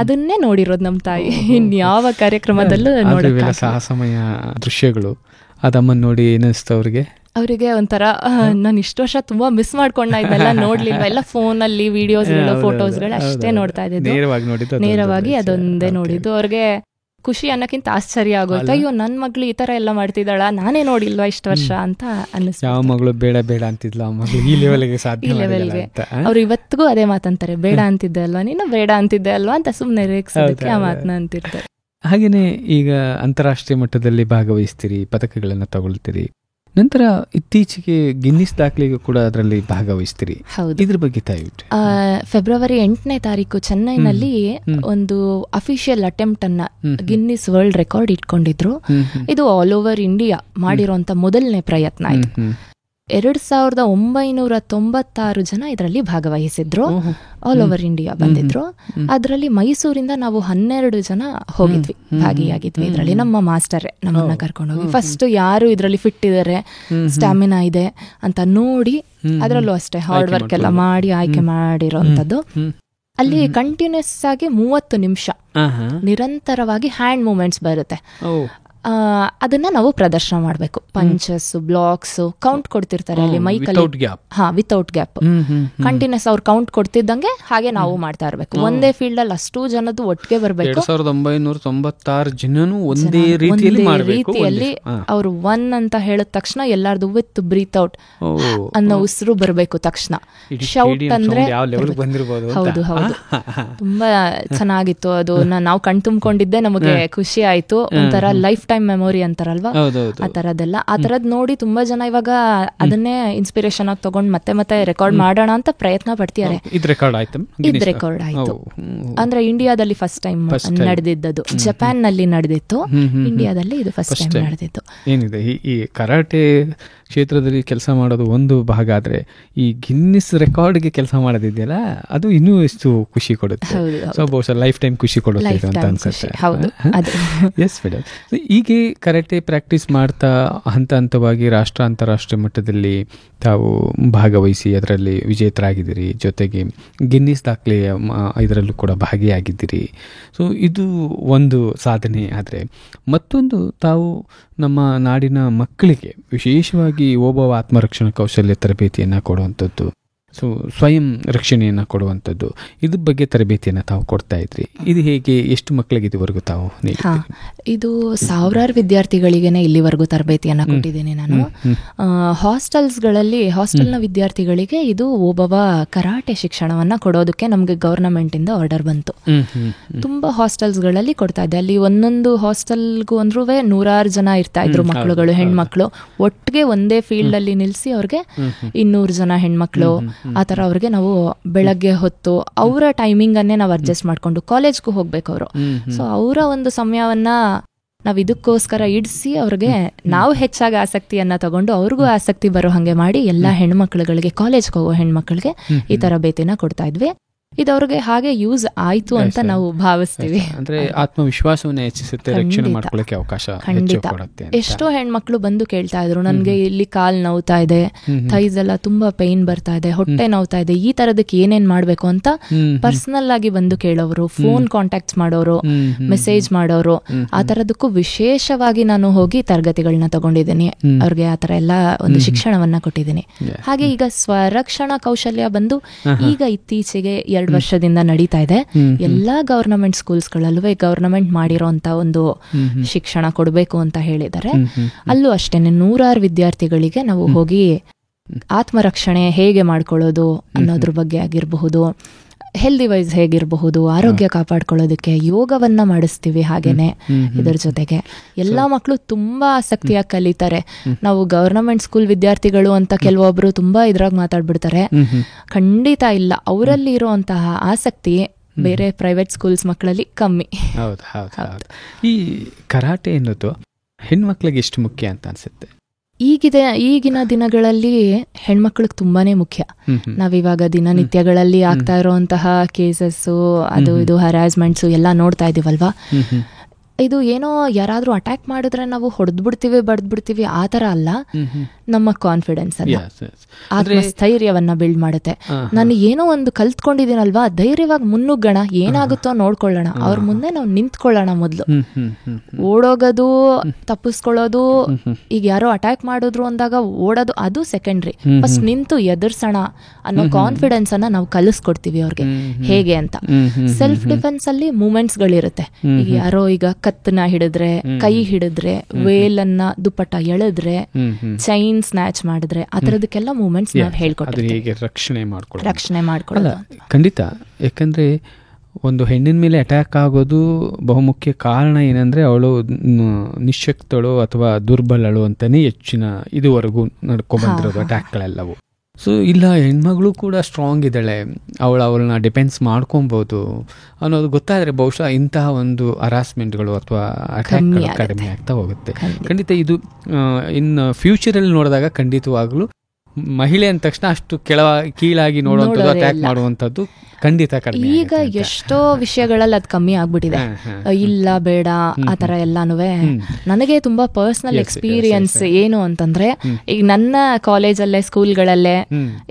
ಅದನ್ನೇ ನೋಡಿರೋದು ನಮ್ಮ ತಾಯಿ, ಇನ್ಯಾವ ಕಾರ್ಯಕ್ರಮದಲ್ಲೂ ನೋಡಿಲ್ಲ. ಸಾಹಸಮಯ ದೃಶ್ಯಗಳು ಅದಮ್ಮ ನೋಡಿ ಏನಿಸ್ತು ಅವರಿಗೆ ಒಂಥರ ನಾನು ಇಷ್ಟು ವರ್ಷ ತುಂಬಾ ಮಿಸ್ ಮಾಡ್ಕೊಂಡ ಇದೆಲ್ಲ ನೋಡ್ಲಿಲ್ವ, ಎಲ್ಲ ಫೋನಲ್ಲಿ ವಿಡಿಯೋಸ್ಗಳು ಫೋಟೋಸ್ಗಳು ಅಷ್ಟೇ ನೋಡ್ತಾ ಇದ್ದಿದ್ದು, ನೇರವಾಗಿ ಅದೊಂದೇ ನೋಡಿದ್ದು. ಅವ್ರಿಗೆ ಖುಷಿ ಅನ್ನಕ್ಕಿಂತ ಆಶ್ಚರ್ಯ ಆಗೋಯ್ತು, ಅಯ್ಯೋ ನನ್ ಮಗಳು ಈ ತರ ಎಲ್ಲ ಮಾಡ್ತಿದ್ದಾಳ, ನಾನೇ ನೋಡಿಲ್ವಾ ಇಷ್ಟು ವರ್ಷ ಅಂತ ಅನ್ನಿಸ್ತು. ಯಾವ ಮಗಳು ಬೇಡ ಬೇಡ ಅಂತಿದ್ಲ, ಈ ಲೆವೆಲ್ಗೆ ಸಾಧ್ಯ, ಈ ಲೆವೆಲ್ಗೆ. ಅವ್ರು ಇವತ್ತಿಗೂ ಅದೇ ಮಾತಂತಾರೆ, ಬೇಡ ಅಂತಿದ್ದೆ ಅಲ್ವಾ ನೀನು, ಬೇಡ ಅಂತಿದ್ದೆ ಅಲ್ವಾ ಅಂತ ಸುಮ್ನೆ ರೇಗಿಸೋದಕ್ಕೆ ಆ ಮಾತನ್ನ ಅಂತಿರ್ತಾರೆ. ಹಾಗೇನೆ ಈಗ ಅಂತಾರಾಷ್ಟ್ರೀಯ ಮಟ್ಟದಲ್ಲಿ ಭಾಗವಹಿಸ್ತೀರಿ, ಪದಕಗಳನ್ನ ತಗೊಳ್ತೀರಿ, ನಂತರ ಇತ್ತೀಚೆಗೆ ಗಿನ್ನಿಸ್ ದಾಖಲೆಗೂ ಕೂಡ ಅದರಲ್ಲಿ ಭಾಗವಹಿಸ್ತೀರಿ. ಇದ್ರ ಬಗ್ಗೆ ದಯವಿಟ್ಟು. ಫೆಬ್ರವರಿ 8ನೇ ತಾರೀಕು ಚೆನ್ನೈನಲ್ಲಿ ಒಂದು ಅಫಿಷಿಯಲ್ ಅಟೆಂಪ್ಟ್ ಅನ್ನ ಗಿನ್ನಿಸ್ ವರ್ಲ್ಡ್ ರೆಕಾರ್ಡ್ ಇಟ್ಕೊಂಡಿದ್ರು. ಇದು ಆಲ್ ಓವರ್ ಇಂಡಿಯಾ ಮಾಡಿರುವಂತ ಮೊದಲನೇ ಪ್ರಯತ್ನ ಇದು. 2996 ಜನ ಇದರಲ್ಲಿ ಭಾಗವಹಿಸಿದ್ರು, ಆಲ್ ಓವರ್ ಇಂಡಿಯಾ ಬಂದಿದ್ರು. ಅದರಲ್ಲಿ ಮೈಸೂರಿಂದ ನಾವು 12 ಜನ ಹೋಗಿದ್ವಿ, ಭಾಗಿಯಾಗಿದ್ವಿ ಇದರಲ್ಲಿ. ನಮ್ಮ ಮಾಸ್ಟರ್ ನಮ್ಮನ್ನ ಕರ್ಕೊಂಡು ಹೋಗಿ ಫಸ್ಟ್ ಯಾರು ಇದರಲ್ಲಿ ಫಿಟ್ ಇದಾರೆ, ಸ್ಟಾಮಿನಾ ಇದೆ ಅಂತ ನೋಡಿ, ಅದರಲ್ಲೂ ಅಷ್ಟೇ ಹಾರ್ಡ್ ವರ್ಕ್ ಎಲ್ಲ ಮಾಡಿ ಆಯ್ಕೆ ಮಾಡಿರೋಂಥದ್ದು. ಅಲ್ಲಿ ಕಂಟಿನ್ಯೂಸ್ ಆಗಿ 30 ನಿಮಿಷ ನಿರಂತರವಾಗಿ ಹ್ಯಾಂಡ್ ಮೂವ್ಮೆಂಟ್ಸ್ ಬರುತ್ತೆ. ಅದನ್ನ ನಾವು ಪ್ರದರ್ಶನ ಮಾಡ್ಬೇಕು. ಪಂಚಸ್, ಬ್ಲಾಕ್ಸ್, ಕೌಂಟ್ ಕೊಡ್ತಿರ್ತಾರೆ ಅಲ್ಲಿ ಮೈಕಲ್ಲಿ, ವಿತೌಟ್ ಗ್ಯಾಪ್ ಕಂಟಿನ್ಯೂಸ್ ಅವ್ರು ಕೌಂಟ್ ಕೊಡ್ತಿದ್ದಂಗೆ ಹಾಗೆ ನಾವು ಮಾಡ್ತಾ ಇರ್ಬೇಕು. ಒಂದೇ ಫೀಲ್ಡ್ ಅಲ್ಲಿ ಅಷ್ಟು ಜನದ್ದು ಒಟ್ಟಿಗೆ ಬರ್ಬೇಕು. 1996 ಜನನು ಒಂದೇ ರೀತಿಯಲ್ಲಿ ಅವ್ರು 1 ಅಂತ ಹೇಳಿದ ತಕ್ಷಣ ಎಲ್ಲಾರ್ದು ವಿತ್ ಬ್ರೀತ್ ಔಟ್ ಅನ್ನೋ ಉಸಿರು ಬರ್ಬೇಕು ತಕ್ಷಣ. ಶೌಟ್ ಅಂದ್ರೆ ಹೌದು ಹೌದು ತುಂಬಾ ಚೆನ್ನಾಗಿತ್ತು ಅದು. ನಾವು ಕಣ್ ತುಂಬಿಕೊಂಡಿದ್ದೆ, ನಮಗೆ ಖುಷಿ ಆಯ್ತು. ಒಂಥರ ಲೈಫ್ ಟೈಮ್ ಮೆಮೊರಿ ಅಂತಾರಲ್ವಾ, ಆ ತರದೆಲ್ಲ. ಆ ತರದ್ ನೋಡಿ ತುಂಬಾ ಜನ ಇವಾಗ ಅದನ್ನೇ ಇನ್ಸ್ಪಿರೇಷನ್ ಆಗಿ ತಗೊಂಡ್ ಮತ್ತೆ ರೆಕಾರ್ಡ್ ಮಾಡೋಣ ಅಂತ ಪ್ರಯತ್ನ ಪಡ್ತಿದ್ದಾರೆ. ಇದ್ ರೆಕಾರ್ಡ್ ಆಯ್ತು ಅಂದ್ರೆ ಇಂಡಿಯಾದಲ್ಲಿ ಫಸ್ಟ್ ಟೈಮ್ ನಡೆದಿದ್ದು. ಜಪಾನ್ ನಲ್ಲಿ ನಡೆದಿತ್ತು, ಇಂಡಿಯಾದಲ್ಲಿ ಇದು ಫಸ್ಟ್ ಟೈಮ್ ನಡೆದಿತ್ತು. ಏನಿದೆ ಈ ಕರಾಟೆ ಕ್ಷೇತ್ರದಲ್ಲಿ ಕೆಲಸ ಮಾಡೋದು ಒಂದು ಭಾಗ ಆದ್ರೆ, ಈ ಗಿನ್ನಿಸ್ ರೆಕಾರ್ಡ್ಗೆ ಕೆಲಸ ಮಾಡೋದಿದೆಯಲ್ಲ, ಅದು ಇನ್ನೂ ಎಷ್ಟು ಖುಷಿ ಕೊಡುತ್ತೆ. ಸೊ ಬಹುಶಃ ಲೈಫ್ ಟೈಮ್ ಖುಷಿ ಕೊಡುತ್ತೆ ಅಂತ ಅನ್ಸುತ್ತೆ. ಹೌದು. ಎಸ್ ಮೇಡಮ್, ಈಗ ಹೀಗೆ ಕರಾಟೆ ಪ್ರಾಕ್ಟೀಸ್ ಮಾಡ್ತಾ ಹಂತ ಹಂತವಾಗಿ ರಾಷ್ಟ್ರ ಅಂತಾರಾಷ್ಟ್ರೀಯ ಮಟ್ಟದಲ್ಲಿ ತಾವು ಭಾಗವಹಿಸಿ ಅದರಲ್ಲಿ ವಿಜೇತರಾಗಿದ್ದೀರಿ. ಜೊತೆಗೆ ಗಿನ್ನಿಸ್ ದಾಖಲೆಯ ಇದರಲ್ಲೂ ಕೂಡ ಭಾಗಿಯಾಗಿದ್ದೀರಿ. ಸೊ ಇದು ಒಂದು ಸಾಧನೆ. ಆದರೆ ಮತ್ತೊಂದು, ತಾವು ನಮ್ಮ ನಾಡಿನ ಮಕ್ಕಳಿಗೆ ವಿಶೇಷವಾಗಿ ಓಬವ್ವ ಆತ್ಮರಕ್ಷಣಾ ಕೌಶಲ್ಯ ತರಬೇತಿಯನ್ನು ಕೊಡುವಂಥದ್ದು, ಸೊ ಸ್ವಯಂ ರಕ್ಷಣೆಯನ್ನು ಕೊಡುವಂಥದ್ದು, ಇದ್ರ ಬಗ್ಗೆ ತರಬೇತಿಯನ್ನು ತಾವು ಕೊಡ್ತಾ ಇದ್ರಿ. ಇದು ಹೇಗೆ, ಎಷ್ಟು ಮಕ್ಕಳಿಗೆ ಇದುವರೆಗೂ ತಾವು ನೀಡಿದ್ದೀರಿ? ಇದು ಸಾವಿರಾರು ವಿದ್ಯಾರ್ಥಿಗಳಿಗೇನೆ ಇಲ್ಲಿವರೆಗೂ ತರಬೇತಿಯನ್ನು ಕೊಟ್ಟಿದ್ದೀನಿ ನಾನು. ಹಾಸ್ಟೆಲ್ನ ವಿದ್ಯಾರ್ಥಿಗಳಿಗೆ ಇದು ಓಬವ್ವ ಕರಾಟೆ ಶಿಕ್ಷಣವನ್ನ ಕೊಡೋದಕ್ಕೆ ನಮಗೆ ಗವರ್ನಮೆಂಟ್ ಇಂದ ಆರ್ಡರ್ ಬಂತು. ತುಂಬಾ ಹಾಸ್ಟೆಲ್ಸ್ಗಳಲ್ಲಿ ಕೊಡ್ತಾ ಇದ್ದೆ. ಅಲ್ಲಿ ಒಂದೊಂದು ಹಾಸ್ಟೆಲ್ಗೂ ಅಂದ್ರೂ 100 ಜನ ಇರ್ತಾ ಇದ್ರು ಮಕ್ಕಳುಗಳು, ಹೆಣ್ಮಕ್ಳು. ಒಟ್ಟಿಗೆ ಒಂದೇ ಫೀಲ್ಡ್ ಅಲ್ಲಿ ನಿಲ್ಸಿ ಅವ್ರಿಗೆ 200 ಜನ ಹೆಣ್ಮಕ್ಳು ಆ ಥರ ಅವ್ರಿಗೆ ನಾವು ಬೆಳಗ್ಗೆ ಹೊತ್ತು ಅವರ ಟೈಮಿಂಗ್ ಅನ್ನೇ ನಾವು ಅಡ್ಜಸ್ಟ್ ಮಾಡ್ಕೊಂಡು ಕಾಲೇಜ್ಗೂ ಹೋಗ್ಬೇಕು ಅವರು. ಸೊ ಅವರ ಒಂದು ಸಮಯವನ್ನ ನಾವು ಇದಕ್ಕೋಸ್ಕರ ಇಡಿಸಿ ಅವ್ರಿಗೆ ನಾವು ಹೆಚ್ಚಾಗಿ ಆಸಕ್ತಿಯನ್ನ ತಗೊಂಡು ಅವ್ರಿಗೂ ಆಸಕ್ತಿ ಬರೋ ಹಾಗೆ ಮಾಡಿ ಎಲ್ಲ ಹೆಣ್ಮಕ್ಳುಗಳಿಗೆ, ಕಾಲೇಜ್ಗೆ ಹೋಗೋ ಹೆಣ್ಮಕ್ಳಿಗೆ ಈ ತರಬೇತಿನ ಕೊಡ್ತಾ ಇದ್ವಿ. ಇದು ಅವ್ರಿಗೆ ಹಾಗೆ ಯೂಸ್ ಆಯ್ತು ಅಂತ ನಾವು ಭಾವಿಸ್ತೀವಿ. ಅಂದ್ರೆ ಆತ್ಮವಿಶ್ವಾಸವನ್ನ ಹೆಚ್ಚಿಸುತ್ತೆ, ರಕ್ಷಣೆ ಮಾಡ್ಕೊಳ್ಳಕ್ಕೆ ಅವಕಾಶ ಕೊಡುತ್ತೆ. ಎಷ್ಟೋ ಹೆಣ್ಮಕ್ಳು ಬಂದು ಕೇಳ್ತಾ ಇದ್ರು, ನನ್ಗೆ ಇಲ್ಲಿ ಕಾಲ್ ನೋವ್ತಾ ಇದೆ, ಥೈಸ್ ಎಲ್ಲ ತುಂಬಾ ಪೈನ್ ಬರ್ತಾ ಇದೆ, ಹೊಟ್ಟೆ ನೋವ್ತಾ ಇದೆ, ಈ ತರದಕ್ಕೆ ಏನೇನ್ ಮಾಡ್ಬೇಕು ಅಂತ ಪರ್ಸನಲ್ ಆಗಿ ಬಂದು ಕೇಳೋರು, ಫೋನ್ ಕಾಂಟ್ಯಾಕ್ಟ್ಸ್ ಮಾಡೋರು, ಮೆಸೇಜ್ ಮಾಡೋರು. ಆ ತರದಕ್ಕೂ ವಿಶೇಷವಾಗಿ ನಾನು ಹೋಗಿ ತರಗತಿಗಳನ್ನ ತಗೊಂಡಿದ್ದೀನಿ. ಅವ್ರಿಗೆ ಆ ತರ ಎಲ್ಲ ಒಂದು ಶಿಕ್ಷಣವನ್ನ ಕೊಟ್ಟಿದ್ದೀನಿ. ಹಾಗೆ ಈಗ ಸ್ವರಕ್ಷಣಾ ಕೌಶಲ್ಯ ಬಂದು ಈಗ ಇತ್ತೀಚೆಗೆ 2 ವರ್ಷದಿಂದ ನಡೀತಾ ಇದೆ. ಎಲ್ಲಾ ಗವರ್ನಮೆಂಟ್ ಸ್ಕೂಲ್ಸ್ಗಳಲ್ಲೂ ಗವರ್ನಮೆಂಟ್ ಮಾಡಿರೋಂತ ಒಂದು ಶಿಕ್ಷಣ ಕೊಡಬೇಕು ಅಂತ ಹೇಳಿದ್ದಾರೆ. ಅಲ್ಲೂ ಅಷ್ಟೇನೆ 100 ವಿದ್ಯಾರ್ಥಿಗಳಿಗೆ ನಾವು ಹೋಗಿ ಆತ್ಮರಕ್ಷಣೆ ಹೇಗೆ ಮಾಡ್ಕೊಳ್ಳೋದು ಅನ್ನೋದ್ರ ಬಗ್ಗೆ ಆಗಿರಬಹುದು, ಹೆಲ್ದಿ ವೈಸ್ ಹೇಗಿರಬಹುದು, ಆರೋಗ್ಯ ಕಾಪಾಡ್ಕೊಳ್ಳೋದಕ್ಕೆ ಯೋಗವನ್ನ ಮಾಡಿಸ್ತೀವಿ. ಹಾಗೇನೆ ಇದರ ಜೊತೆಗೆ ಎಲ್ಲಾ ಮಕ್ಕಳು ತುಂಬಾ ಆಸಕ್ತಿಯಾಗಿ ಕಲಿತಾರೆ. ನಾವು ಗವರ್ನಮೆಂಟ್ ಸ್ಕೂಲ್ ವಿದ್ಯಾರ್ಥಿಗಳು ಅಂತ ಕೆಲವೊಬ್ರು ತುಂಬಾ ಇದ್ರಾಗ ಮಾತಾಡ್ಬಿಡ್ತಾರೆ. ಖಂಡಿತ ಇಲ್ಲ, ಅವರಲ್ಲಿ ಇರುವಂತಹ ಆಸಕ್ತಿ ಬೇರೆ ಪ್ರೈವೇಟ್ ಸ್ಕೂಲ್ಸ್ ಮಕ್ಕಳಲ್ಲಿ ಕಮ್ಮಿ. ಹೌದು. ಈ ಕರಾಟೆ ಅನ್ನೋದು ಹೆಣ್ಮಕ್ಳಿಗೆ ಎಷ್ಟು ಮುಖ್ಯ ಅಂತ ಅನ್ಸುತ್ತೆ? ಈಗಿನ ದಿನಗಳಲ್ಲಿ ಹೆಣ್ಮಕ್ಳಿಗೆ ತುಂಬಾನೇ ಮುಖ್ಯ. ನಾವಿವಾಗ ದಿನನಿತ್ಯಗಳಲ್ಲಿ ಆಗ್ತಾ ಇರೋಂತಹ ಕೇಸಸ್ಸು, ಅದು ಇದು ಹರಾಸ್ಮೆಂಟ್ಸು ಎಲ್ಲ ನೋಡ್ತಾ ಇದೀವಲ್ವಾ. ಇದು ಏನೋ ಯಾರಾದ್ರೂ ಅಟ್ಯಾಕ್ ಮಾಡಿದ್ರೆ ನಾವು ಹೊಡೆದ್ಬಿಡ್ತೀವಿ, ಬಡ್ದ್ಬಿಡ್ತೀವಿ, ಆ ತರ ಅಲ್ಲ. ನಮ್ಮ ಕಾನ್ಫಿಡೆನ್ಸ್ ಅಲ್ಲ, ಆತ್ಮಸ್ಥೈರ್ಯವನ್ನ ಬಿಲ್ಡ್ ಮಾಡುತ್ತೆ. ನಾನು ಏನೋ ಒಂದು ಕಲ್ತ್ಕೊಂಡಿದ್ದೀನಲ್ವಾ, ಧೈರ್ಯವಾಗಿ ಮುನ್ನುಗ್ಗೋಣ, ಏನಾಗುತ್ತೋ ನೋಡ್ಕೊಳ್ಳೋಣ, ಅವ್ರ ಮುಂದೆ ನಾವು ನಿಂತ್ಕೊಳ್ಳೋಣ. ಮೊದ್ಲು ಓಡೋಗೋದು, ತಪ್ಪಿಸ್ಕೊಳ್ಳೋದು, ಈಗ ಯಾರೋ ಅಟ್ಯಾಕ್ ಮಾಡಿದ್ರು ಅಂದಾಗ ಓಡೋದು ಅದು ಸೆಕೆಂಡ್ರಿ. ಫಸ್ಟ್ ನಿಂತು ಎದುರ್ಸೋಣ ಅನ್ನೋ ಕಾನ್ಫಿಡೆನ್ಸ್ ಅನ್ನ ನಾವು ಕಲಿಸ್ಕೊಡ್ತೀವಿ ಅವ್ರಿಗೆ ಹೇಗೆ ಅಂತ. ಸೆಲ್ಫ್ ಡಿಫೆನ್ಸ್ ಅಲ್ಲಿ ಮೂಮೆಂಟ್ಸ್ ಗಳಿರುತ್ತೆ. ಈಗ ಯಾರೋ ಈಗ ಕತ್ತನ್ನ ಹಿಡಿದ್ರೆ, ಕೈ ಹಿಡಿದ್ರೆ, ವೇಲನ್ನ ದುಪ್ಪಟ್ಟ ಎಳೆದ್ರೆ, ಚೈನ್ ಸ್ನ್ಯಾಚ್ ಮಾಡಿದ್ರೆ, ಆ ತರದಕ್ಕೆಲ್ಲ ಮೂವ್ಮೆಂಟ್ಸ್ ನಾವು ಹೇಳ್ಕೊಡ್ತೀವಿ. ರಕ್ಷಣೆ ಮಾಡ್ಕೊಳ್ಳೋದು ಖಂಡಿತ. ಯಾಕಂದ್ರೆ ಒಂದು ಹೆಣ್ಣಿನ ಮೇಲೆ ಅಟ್ಯಾಕ್ ಆಗೋದು ಬಹುಮುಖ್ಯ ಕಾರಣ ಏನಂದ್ರೆ ಅವಳು ನಿಶಕ್ತಳು ಅಥವಾ ದುರ್ಬಲಳು ಅಂತಾನೆ ಹೆಚ್ಚಿನ ಇದುವರೆಗೂ ನಡ್ಕೊಂಡ್ಬಂದಿರೋದು ಅಟ್ಯಾಕ್ಗಳೆಲ್ಲವು. ಸೊ ಇಲ್ಲ, ಹೆಣ್ಮಗಳು ಕೂಡ ಸ್ಟ್ರಾಂಗ್ ಇದ್ದಾಳೆ, ಅವಳನ್ನ ಡಿಪೆಂಡ್ಸ್ ಮಾಡ್ಕೊಬೋದು ಅನ್ನೋದು ಗೊತ್ತಾದರೆ ಬಹುಶಃ ಇಂತಹ ಒಂದು ಹರಾಸ್ಮೆಂಟ್ಗಳು ಅಥವಾ ಅಟ್ಯಾಕ್ಗಳು ಕಡಿಮೆ ಆಗ್ತಾ ಹೋಗುತ್ತೆ. ಖಂಡಿತ ಇದು ಇನ್ನು ಫ್ಯೂಚರಲ್ಲಿ ನೋಡಿದಾಗ ಖಂಡಿತವಾಗ್ಲೂ ಮಹಿಳೆ ಅಂದ ತಕ್ಷಣ ಅಷ್ಟು ಕೀಳಾಗಿ ನೋಡುವಂಥದ್ದು, ಅಟ್ಯಾಕ್ ಮಾಡುವಂಥದ್ದು ಖಂಡಿತ ಕಡಿಮೆ. ಈಗ ಎಷ್ಟೋ ವಿಷಯಗಳಲ್ಲಿ ಅದು ಕಮ್ಮಿ ಆಗ್ಬಿಟ್ಟಿದೆ. ಇಲ್ಲ ಬೇಡ ಆ ತರ ಎಲ್ಲಾನು. ನನಗೆ ತುಂಬಾ ಪರ್ಸನಲ್ ಎಕ್ಸ್ಪೀರಿಯನ್ಸ್ ಏನು ಅಂತಂದ್ರೆ, ಈಗ ನನ್ನ ಕಾಲೇಜಲ್ಲೇ ಸ್ಕೂಲ್ಗಳಲ್ಲೇ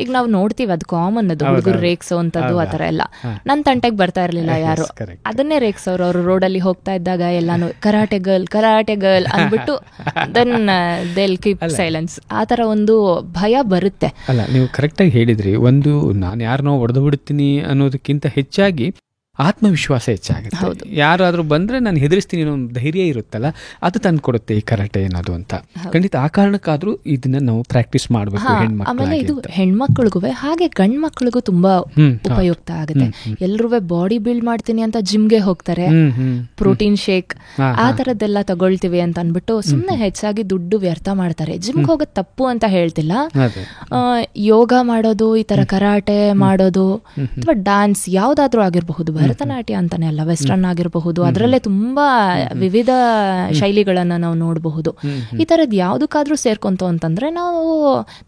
ಈಗ ನಾವು ನೋಡ್ತೀವಿ, ಅದು ಕಾಮನ್, ಅದು ಹುಡುಗರು ರೇಕ್ಸೋ ಅಂತದ್ದು ಆ ತರ ಎಲ್ಲ. ನನ್ನ ತಂಟೆಗೆ ಬರ್ತಾ ಇರ್ಲಿಲ್ಲ ಯಾರು, ಅದನ್ನೇ ರೇಕ್ಸೋರು. ಅವರು ರೋಡಲ್ಲಿ ಹೋಗ್ತಾ ಇದ್ದಾಗ ಎಲ್ಲಾನು ಕರಾಟೆ ಗರ್ಲ್ ಅಂದ್ಬಿಟ್ಟು ದೆನ್ ದೇಲ್ ಕೀಪ್ ಸೈಲೆನ್ಸ್, ಆ ತರ ಒಂದು ಭಯ ಬರುತ್ತೆ. ಅಲ್ಲ, ನೀವು ಕರೆಕ್ಟಾಗಿ ಹೇಳಿದ್ರಿ. ಒಂದು ನಾನು ಯಾರನ್ನೋ ಹೊಡೆದು ಬಿಡ್ತೀನಿ ಅನ್ನೋದಕ್ಕಿಂತ ಹೆಚ್ಚಾಗಿ ಆತ್ಮವಿಶ್ವಾಸ ಹೆಚ್ಚಾಗುತ್ತೆ. ಯಾರಾದ್ರೂ ಬಂದ್ರೆ ನಾನು ಹೆದರಿಸ್ತೀನಿ ಅನ್ನೋ ಧೈರ್ಯ ಇರುತ್ತಲ್ಲ, ಅದು ತಂದು ಕೊಡುತ್ತೆ ಈ ಕರಾಟೆ ಅನ್ನೋದು ಅಂತ. ಖಂಡಿತ ಆ ಕಾರಣಕ್ಕಾದ್ರೂ ಇದನ್ನ ನಾವು ಪ್ರಾಕ್ಟೀಸ್ ಮಾಡಬೇಕು. ಆಮೇಲೆ ಇದು ಹೆಣ್ಮಕ್ಳಿಗೂ ಹಾಗೆ ಗಂಡ್ ಮಕ್ಳಿಗೂ ತುಂಬಾ ಉಪಯುಕ್ತ ಆಗುತ್ತೆ. ಎಲ್ರೂ ಬಾಡಿ ಬಿಲ್ಡ್ ಮಾಡ್ತೀನಿ ಅಂತ ಜಿಮ್ಗೆ ಹೋಗ್ತಾರೆ, ಪ್ರೋಟೀನ್ ಶೇಕ್ ಆ ತರದ್ದೆಲ್ಲ ತಗೊಳ್ತೀವಿ ಅಂತ ಅನ್ಬಿಟ್ಟು ಸುಮ್ನೆ ಹೆಚ್ಚಾಗಿ ದುಡ್ಡು ವ್ಯರ್ಥ ಮಾಡ್ತಾರೆ. ಜಿಮ್ಗೆ ಹೋಗೋದು ತಪ್ಪು ಅಂತ ಹೇಳ್ತಿಲ್ಲ. ಯೋಗ ಮಾಡೋದು, ಈ ತರ ಕರಾಟೆ ಮಾಡೋದು ಅಥವಾ ಡಾನ್ಸ್ ಯಾವ್ದಾದ್ರೂ ಆಗಿರಬಹುದು, ಭರತನಾಟ್ಯ ಅಂತಾನೆ ಅಲ್ಲ, ವೆಸ್ಟರ್ನ್ ಆಗಿರಬಹುದು, ಅದರಲ್ಲೇ ತುಂಬಾ ವಿವಿಧ ಶೈಲಿಗಳನ್ನ ನಾವು ನೋಡಬಹುದು. ಈ ತರದ್ ಯಾವ್ದಕ್ಕಾದ್ರೂ ಸೇರ್ಕೊಂತು ಅಂತಂದ್ರೆ ನಾವು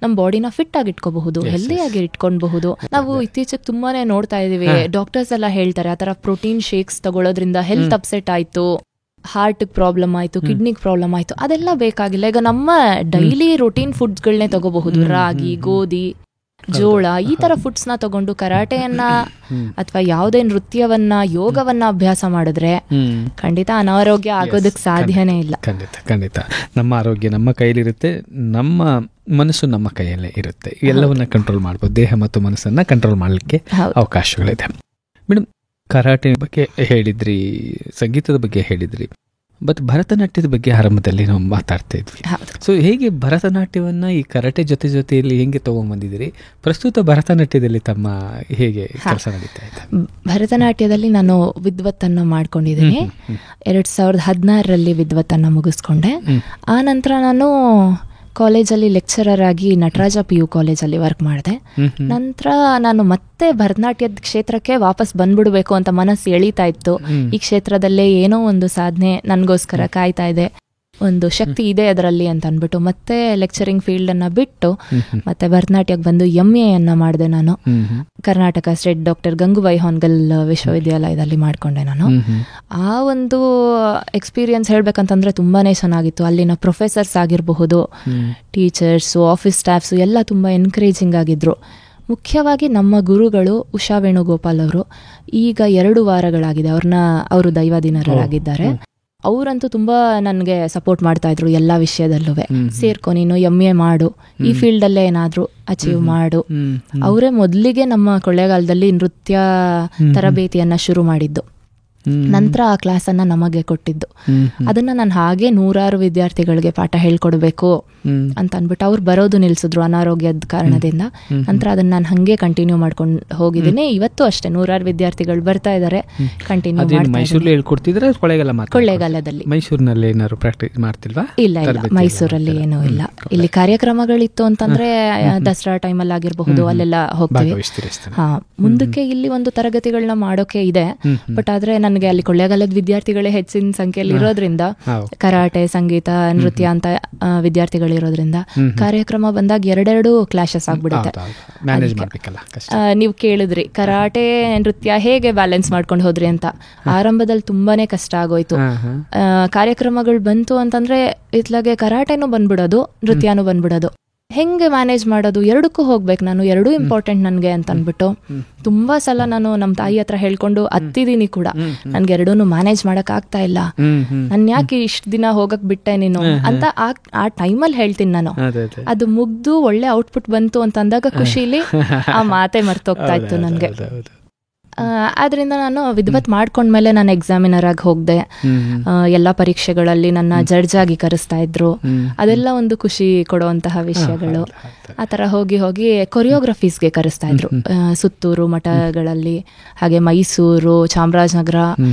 ನಮ್ಮ ಬಾಡಿನ ಫಿಟ್ ಆಗಿ ಇಟ್ಕೋಬಹುದು, ಹೆಲ್ದಿ ಆಗಿ ಇಟ್ಕೊಬಹುದು. ನಾವು ಇತ್ತೀಚೆಗೆ ತುಂಬಾನೇ ನೋಡ್ತಾ ಇದೀವಿ, ಡಾಕ್ಟರ್ಸ್ ಎಲ್ಲ ಹೇಳ್ತಾರೆ ಆ ತರ ಪ್ರೋಟೀನ್ ಶೇಕ್ಸ್ ತಗೊಳ್ಳೋದ್ರಿಂದ ಹೆಲ್ತ್ ಅಪ್ಸೆಟ್ ಆಯ್ತು, ಹಾರ್ಟ್ ಪ್ರಾಬ್ಲಮ್ ಆಯ್ತು, ಕಿಡ್ನಿಗೆ ಪ್ರಾಬ್ಲಮ್ ಆಯ್ತು, ಅದೆಲ್ಲ ಬೇಕಾಗಿಲ್ಲ. ಈಗ ನಮ್ಮ ಡೈಲಿ ರುಟೀನ್ ಫುಡ್ಸ್ಗಳನ್ನೇ ತಗೋಬಹುದು. ರಾಗಿ, ಗೋಧಿ, ಜೋಳ, ಈ ತರ ಫುಡ್ಸ್ ನ ತಗೊಂಡು ಕರಾಟೆಯನ್ನ ಅಥವಾ ಯಾವುದೇ ನೃತ್ಯವನ್ನ, ಯೋಗವನ್ನ ಅಭ್ಯಾಸ ಮಾಡಿದ್ರೆ ಖಂಡಿತ ಅನಾರೋಗ್ಯ ಆಗೋದಕ್ಕೆ ಸಾಧ್ಯನೇ ಇಲ್ಲ. ಖಂಡಿತ ನಮ್ಮ ಆರೋಗ್ಯ ನಮ್ಮ ಕೈಲಿರುತ್ತೆ, ನಮ್ಮ ಮನಸ್ಸು ನಮ್ಮ ಕೈಯಲ್ಲೇ ಇರುತ್ತೆ. ಎಲ್ಲವನ್ನ ಕಂಟ್ರೋಲ್ ಮಾಡ್ಬೋದು. ದೇಹ ಮತ್ತು ಮನಸ್ಸನ್ನ ಕಂಟ್ರೋಲ್ ಮಾಡಲಿಕ್ಕೆ ಅವಕಾಶಗಳಿದೆ. ಮೇಡಮ್, ಕರಾಟೆ ಬಗ್ಗೆ ಹೇಳಿದ್ರಿ, ಸಂಗೀತದ ಬಗ್ಗೆ ಹೇಳಿದ್ರಿ, ಬಟ್ ಭರತನಾಟ್ಯದ ಬಗ್ಗೆ ಆರಂಭದಲ್ಲಿ ನಾವು ಮಾತಾಡ್ತಾ ಇದ್ವಿ. ಸೊ ಹೇಗೆ ಭರತನಾಟ್ಯವನ್ನ ಈ ಕರಾಟೆ ಜೊತೆಯಲ್ಲಿ ಹೇಗೆ ತಗೊಂಡ್ಬಂದಿದ್ದೀರಿ? ಪ್ರಸ್ತುತ ಭರತನಾಟ್ಯದಲ್ಲಿ ತಮ್ಮ ಹೇಗೆ ಕೆಲಸ ನಡೀತಾ ಇದೆ? ಭರತನಾಟ್ಯದಲ್ಲಿ ನಾನು ವಿದ್ವತ್ತನ್ನು ಮಾಡ್ಕೊಂಡಿದ್ದೀನಿ. 2016ರಲ್ಲಿ ವಿದ್ವತ್ತನ್ನು ಮುಗಿಸ್ಕೊಂಡೆ. ಆ ನಂತರ ನಾನು ಕಾಲೇಜಲ್ಲಿ ಲೆಕ್ಚರರ್ ಆಗಿ ನಟರಾಜ PU ಕಾಲೇಜಲ್ಲಿ ವರ್ಕ್ ಮಾಡಿದೆ. ನಂತರ ನಾನು ಮತ್ತೆ ಭರತನಾಟ್ಯದ ಕ್ಷೇತ್ರಕ್ಕೆ ವಾಪಸ್ ಬಂದ್ಬಿಡ್ಬೇಕು ಅಂತ ಮನಸ್ಸು ಎಳೀತಾ ಇತ್ತು. ಈ ಕ್ಷೇತ್ರದಲ್ಲೇ ಏನೋ ಒಂದು ಸಾಧನೆ ನನಗೋಸ್ಕರ ಕಾಯ್ತಾ ಇದೆ, ಒಂದು ಶಕ್ತಿ ಇದೆ ಅದರಲ್ಲಿ ಅಂತ ಅಂದ್ಬಿಟ್ಟು ಮತ್ತೆ ಲೆಕ್ಚರಿಂಗ್ ಫೀಲ್ಡ್ ಅನ್ನ ಬಿಟ್ಟು ಮತ್ತೆ ಭರತನಾಟ್ಯಕ್ಕೆ ಬಂದು MA ಮಾಡಿದೆ ನಾನು. ಕರ್ನಾಟಕ ಸ್ಟೇಟ್ ಡಾಕ್ಟರ್ ಗಂಗೂಬಾಯಿ ಹಾನ್ಗಲ್ ವಿಶ್ವವಿದ್ಯಾಲಯದಲ್ಲಿ ಮಾಡ್ಕೊಂಡೆ ನಾನು. ಆ ಒಂದು ಎಕ್ಸ್ಪೀರಿಯನ್ಸ್ ಹೇಳ್ಬೇಕಂತಂದ್ರೆ ತುಂಬಾನೇ ಚೆನ್ನಾಗಿತ್ತು. ಅಲ್ಲಿನ ಪ್ರೊಫೆಸರ್ಸ್ ಆಗಿರಬಹುದು, ಟೀಚರ್ಸು, ಆಫೀಸ್ ಸ್ಟಾಫ್ಸು ಎಲ್ಲ ತುಂಬಾ ಎನ್ಕರೇಜಿಂಗ್ ಆಗಿದ್ರು. ಮುಖ್ಯವಾಗಿ ನಮ್ಮ ಗುರುಗಳು ಉಷಾ ವೇಣುಗೋಪಾಲ್ ಅವರು ಈಗ 2 ವಾರಗಳಾಗಿದೆ ಅವರು ದೈವಾಧೀನರಾಗಿದ್ದಾರೆ. ಅವರಂತೂ ತುಂಬಾ ನನಗೆ ಸಪೋರ್ಟ್ ಮಾಡ್ತಾ ಇದ್ರು ಎಲ್ಲ ವಿಷಯದಲ್ಲೂ. ಸೇರ್ಕೊ, ನೀನು MA ಮಾಡು, ಈ ಫೀಲ್ಡ್ ಅಲ್ಲೇ ಏನಾದ್ರೂ ಅಚೀವ್ ಮಾಡು. ಅವರೇ ಮೊದಲಿಗೆ ನಮ್ಮ ಕೊಳ್ಳೇಗಾಲದಲ್ಲಿ ನೃತ್ಯ ತರಬೇತಿಯನ್ನ ಶುರು ಮಾಡಿದ್ದು. ನಂತರ ಆ ಕ್ಲಾಸ್ ಅನ್ನ ನಮಗೆ ಕೊಟ್ಟಿದ್ದು. ಅದನ್ನ ನಾನು ಹಾಗೆ 100 ವಿದ್ಯಾರ್ಥಿಗಳಿಗೆ ಪಾಠ ಹೇಳ್ಕೊಡ್ಬೇಕು ಅಂತ ಅನ್ಬಿಟ್ಟು ಅವ್ರು ಬರೋದು ನಿಲ್ಸಿದ್ರು ಅನಾರೋಗ್ಯದ ಕಾರಣದಿಂದ. ನಂತರ ಅದನ್ನ ನಾನು ಹಂಗೆ ಕಂಟಿನ್ಯೂ ಮಾಡ್ಕೊಂಡು ಹೋಗಿದ್ದೀನಿ. ಇವತ್ತು ಅಷ್ಟೇ 100 ವಿದ್ಯಾರ್ಥಿಗಳು ಬರ್ತಾ ಇದ್ದಾರೆ, ಕಂಟಿನ್ಯೂ ಕೊಳ್ಳೇಗಾಲದಲ್ಲಿ. ಮೈಸೂರಿನಲ್ಲಿ ಏನಾದ್ರು ಪ್ರಾಕ್ಟೀಸ್ ಮಾಡ್ತಿಲ್ವಾ? ಇಲ್ಲ, ಮೈಸೂರಲ್ಲಿ ಏನೂ ಇಲ್ಲ. ಇಲ್ಲಿ ಕಾರ್ಯಕ್ರಮಗಳಿತ್ತು ಅಂತಂದ್ರೆ ದಸರಾ ಟೈಮಲ್ಲಿ ಆಗಿರಬಹುದು, ಅಲ್ಲೆಲ್ಲ ಹೋಗ್ತೀವಿ. ಮುಂದಕ್ಕೆ ಇಲ್ಲಿ ಒಂದು ತರಗತಿಗಳನ್ನ ಮಾಡೋಕೆ ಇದೆ. ಬಟ್ ಆದ್ರೆ ನನಗೆ ಅಲ್ಲಿ ಕೊಳ್ಳೇಗಾಲದ ವಿದ್ಯಾರ್ಥಿಗಳೇ ಹೆಚ್ಚಿನ ಸಂಖ್ಯೆಯಲ್ಲಿ ಇರೋದ್ರಿಂದ, ಕರಾಟೆ, ಸಂಗೀತ, ನೃತ್ಯ ಅಂತ ವಿದ್ಯಾರ್ಥಿಗಳಿರೋದ್ರಿಂದ ಕಾರ್ಯಕ್ರಮ ಬಂದಾಗ 2 ಕ್ಲಾಶಸ್ ಆಗ್ಬಿಡುತ್ತೆ. ನೀವು ಕೇಳಿದ್ರಿ ಕರಾಟೆ ನೃತ್ಯ ಹೇಗೆ ಬ್ಯಾಲೆನ್ಸ್ ಮಾಡ್ಕೊಂಡು ಹೋದ್ರಿ ಅಂತ. ಆರಂಭದಲ್ಲಿ ತುಂಬಾನೇ ಕಷ್ಟ ಆಗೋಯ್ತು. ಕಾರ್ಯಕ್ರಮಗಳು ಬಂತು ಅಂತಂದ್ರೆ ಇತ್ಲಾಗೆ ಕರಾಟೆನೂ ಬಂದ್ಬಿಡೋದು, ನೃತ್ಯನೂ ಬಂದ್ಬಿಡೋದು. ಹೆಂಗೆ ಮ್ಯಾನೇಜ್ ಮಾಡೋದು? 2ಕ್ಕೂ ಹೋಗ್ಬೇಕು ನಾನು, 2 ಇಂಪಾರ್ಟೆಂಟ್ ನನ್ಗೆ ಅಂತ ಅನ್ಬಿಟ್ಟು ತುಂಬಾ ಸಲ ನಾನು ನಮ್ಮ ತಾಯಿ ಹತ್ರ ಹೇಳ್ಕೊಂಡು ಹತ್ತಿದೀನಿ ಕೂಡ. ನನ್ಗೆ 2 ಮ್ಯಾನೇಜ್ ಮಾಡಕ್ ಆಗ್ತಾ ಇಲ್ಲ, ನನ್ ಯಾಕೆ ಇಷ್ಟ ದಿನ ಹೋಗಕ್ ಬಿಟ್ಟೆ ನೀನು ಅಂತ ಆ ಟೈಮಲ್ಲಿ ಹೇಳ್ತೀನಿ ನಾನು. ಅದು ಮುಗ್ದು ಒಳ್ಳೆ ಔಟ್ಪುಟ್ ಬಂತು ಅಂತ ಅಂದಾಗ ಖುಷಿಲಿ ಆ ಮಾತೆ ಮರ್ತೋಗ್ತಾ ಇತ್ತು ನನ್ಗೆ. ಆದ್ರಿಂದ ನಾನು ವಿದ್ವತ್ ಮಾಡ್ಕೊಂಡ್ಮೇಲೆ ನಾನು ಎಕ್ಸಾಮಿನರ್ ಆಗಿ ಹೋಗ್ದೆ. ಎಲ್ಲ ಪರೀಕ್ಷೆಗಳಲ್ಲಿ ನನ್ನ ಜಡ್ಜ್ ಆಗಿ ಕರೆಸ್ತಾ ಇದ್ರು. ಅದೆಲ್ಲ ಒಂದು ಖುಷಿ ಕೊಡುವಂತಹ ವಿಷಯಗಳು. ಆತರ ಹೋಗಿ ಕೊರಿಯೋಗ್ರಫೀಸ್ಗೆ ಕರೆಸ್ತಾ ಇದ್ರು. ಸುತ್ತೂರು ಮಠಗಳಲ್ಲಿ, ಹಾಗೆ ಮೈಸೂರು, ಚಾಮರಾಜನಗರ,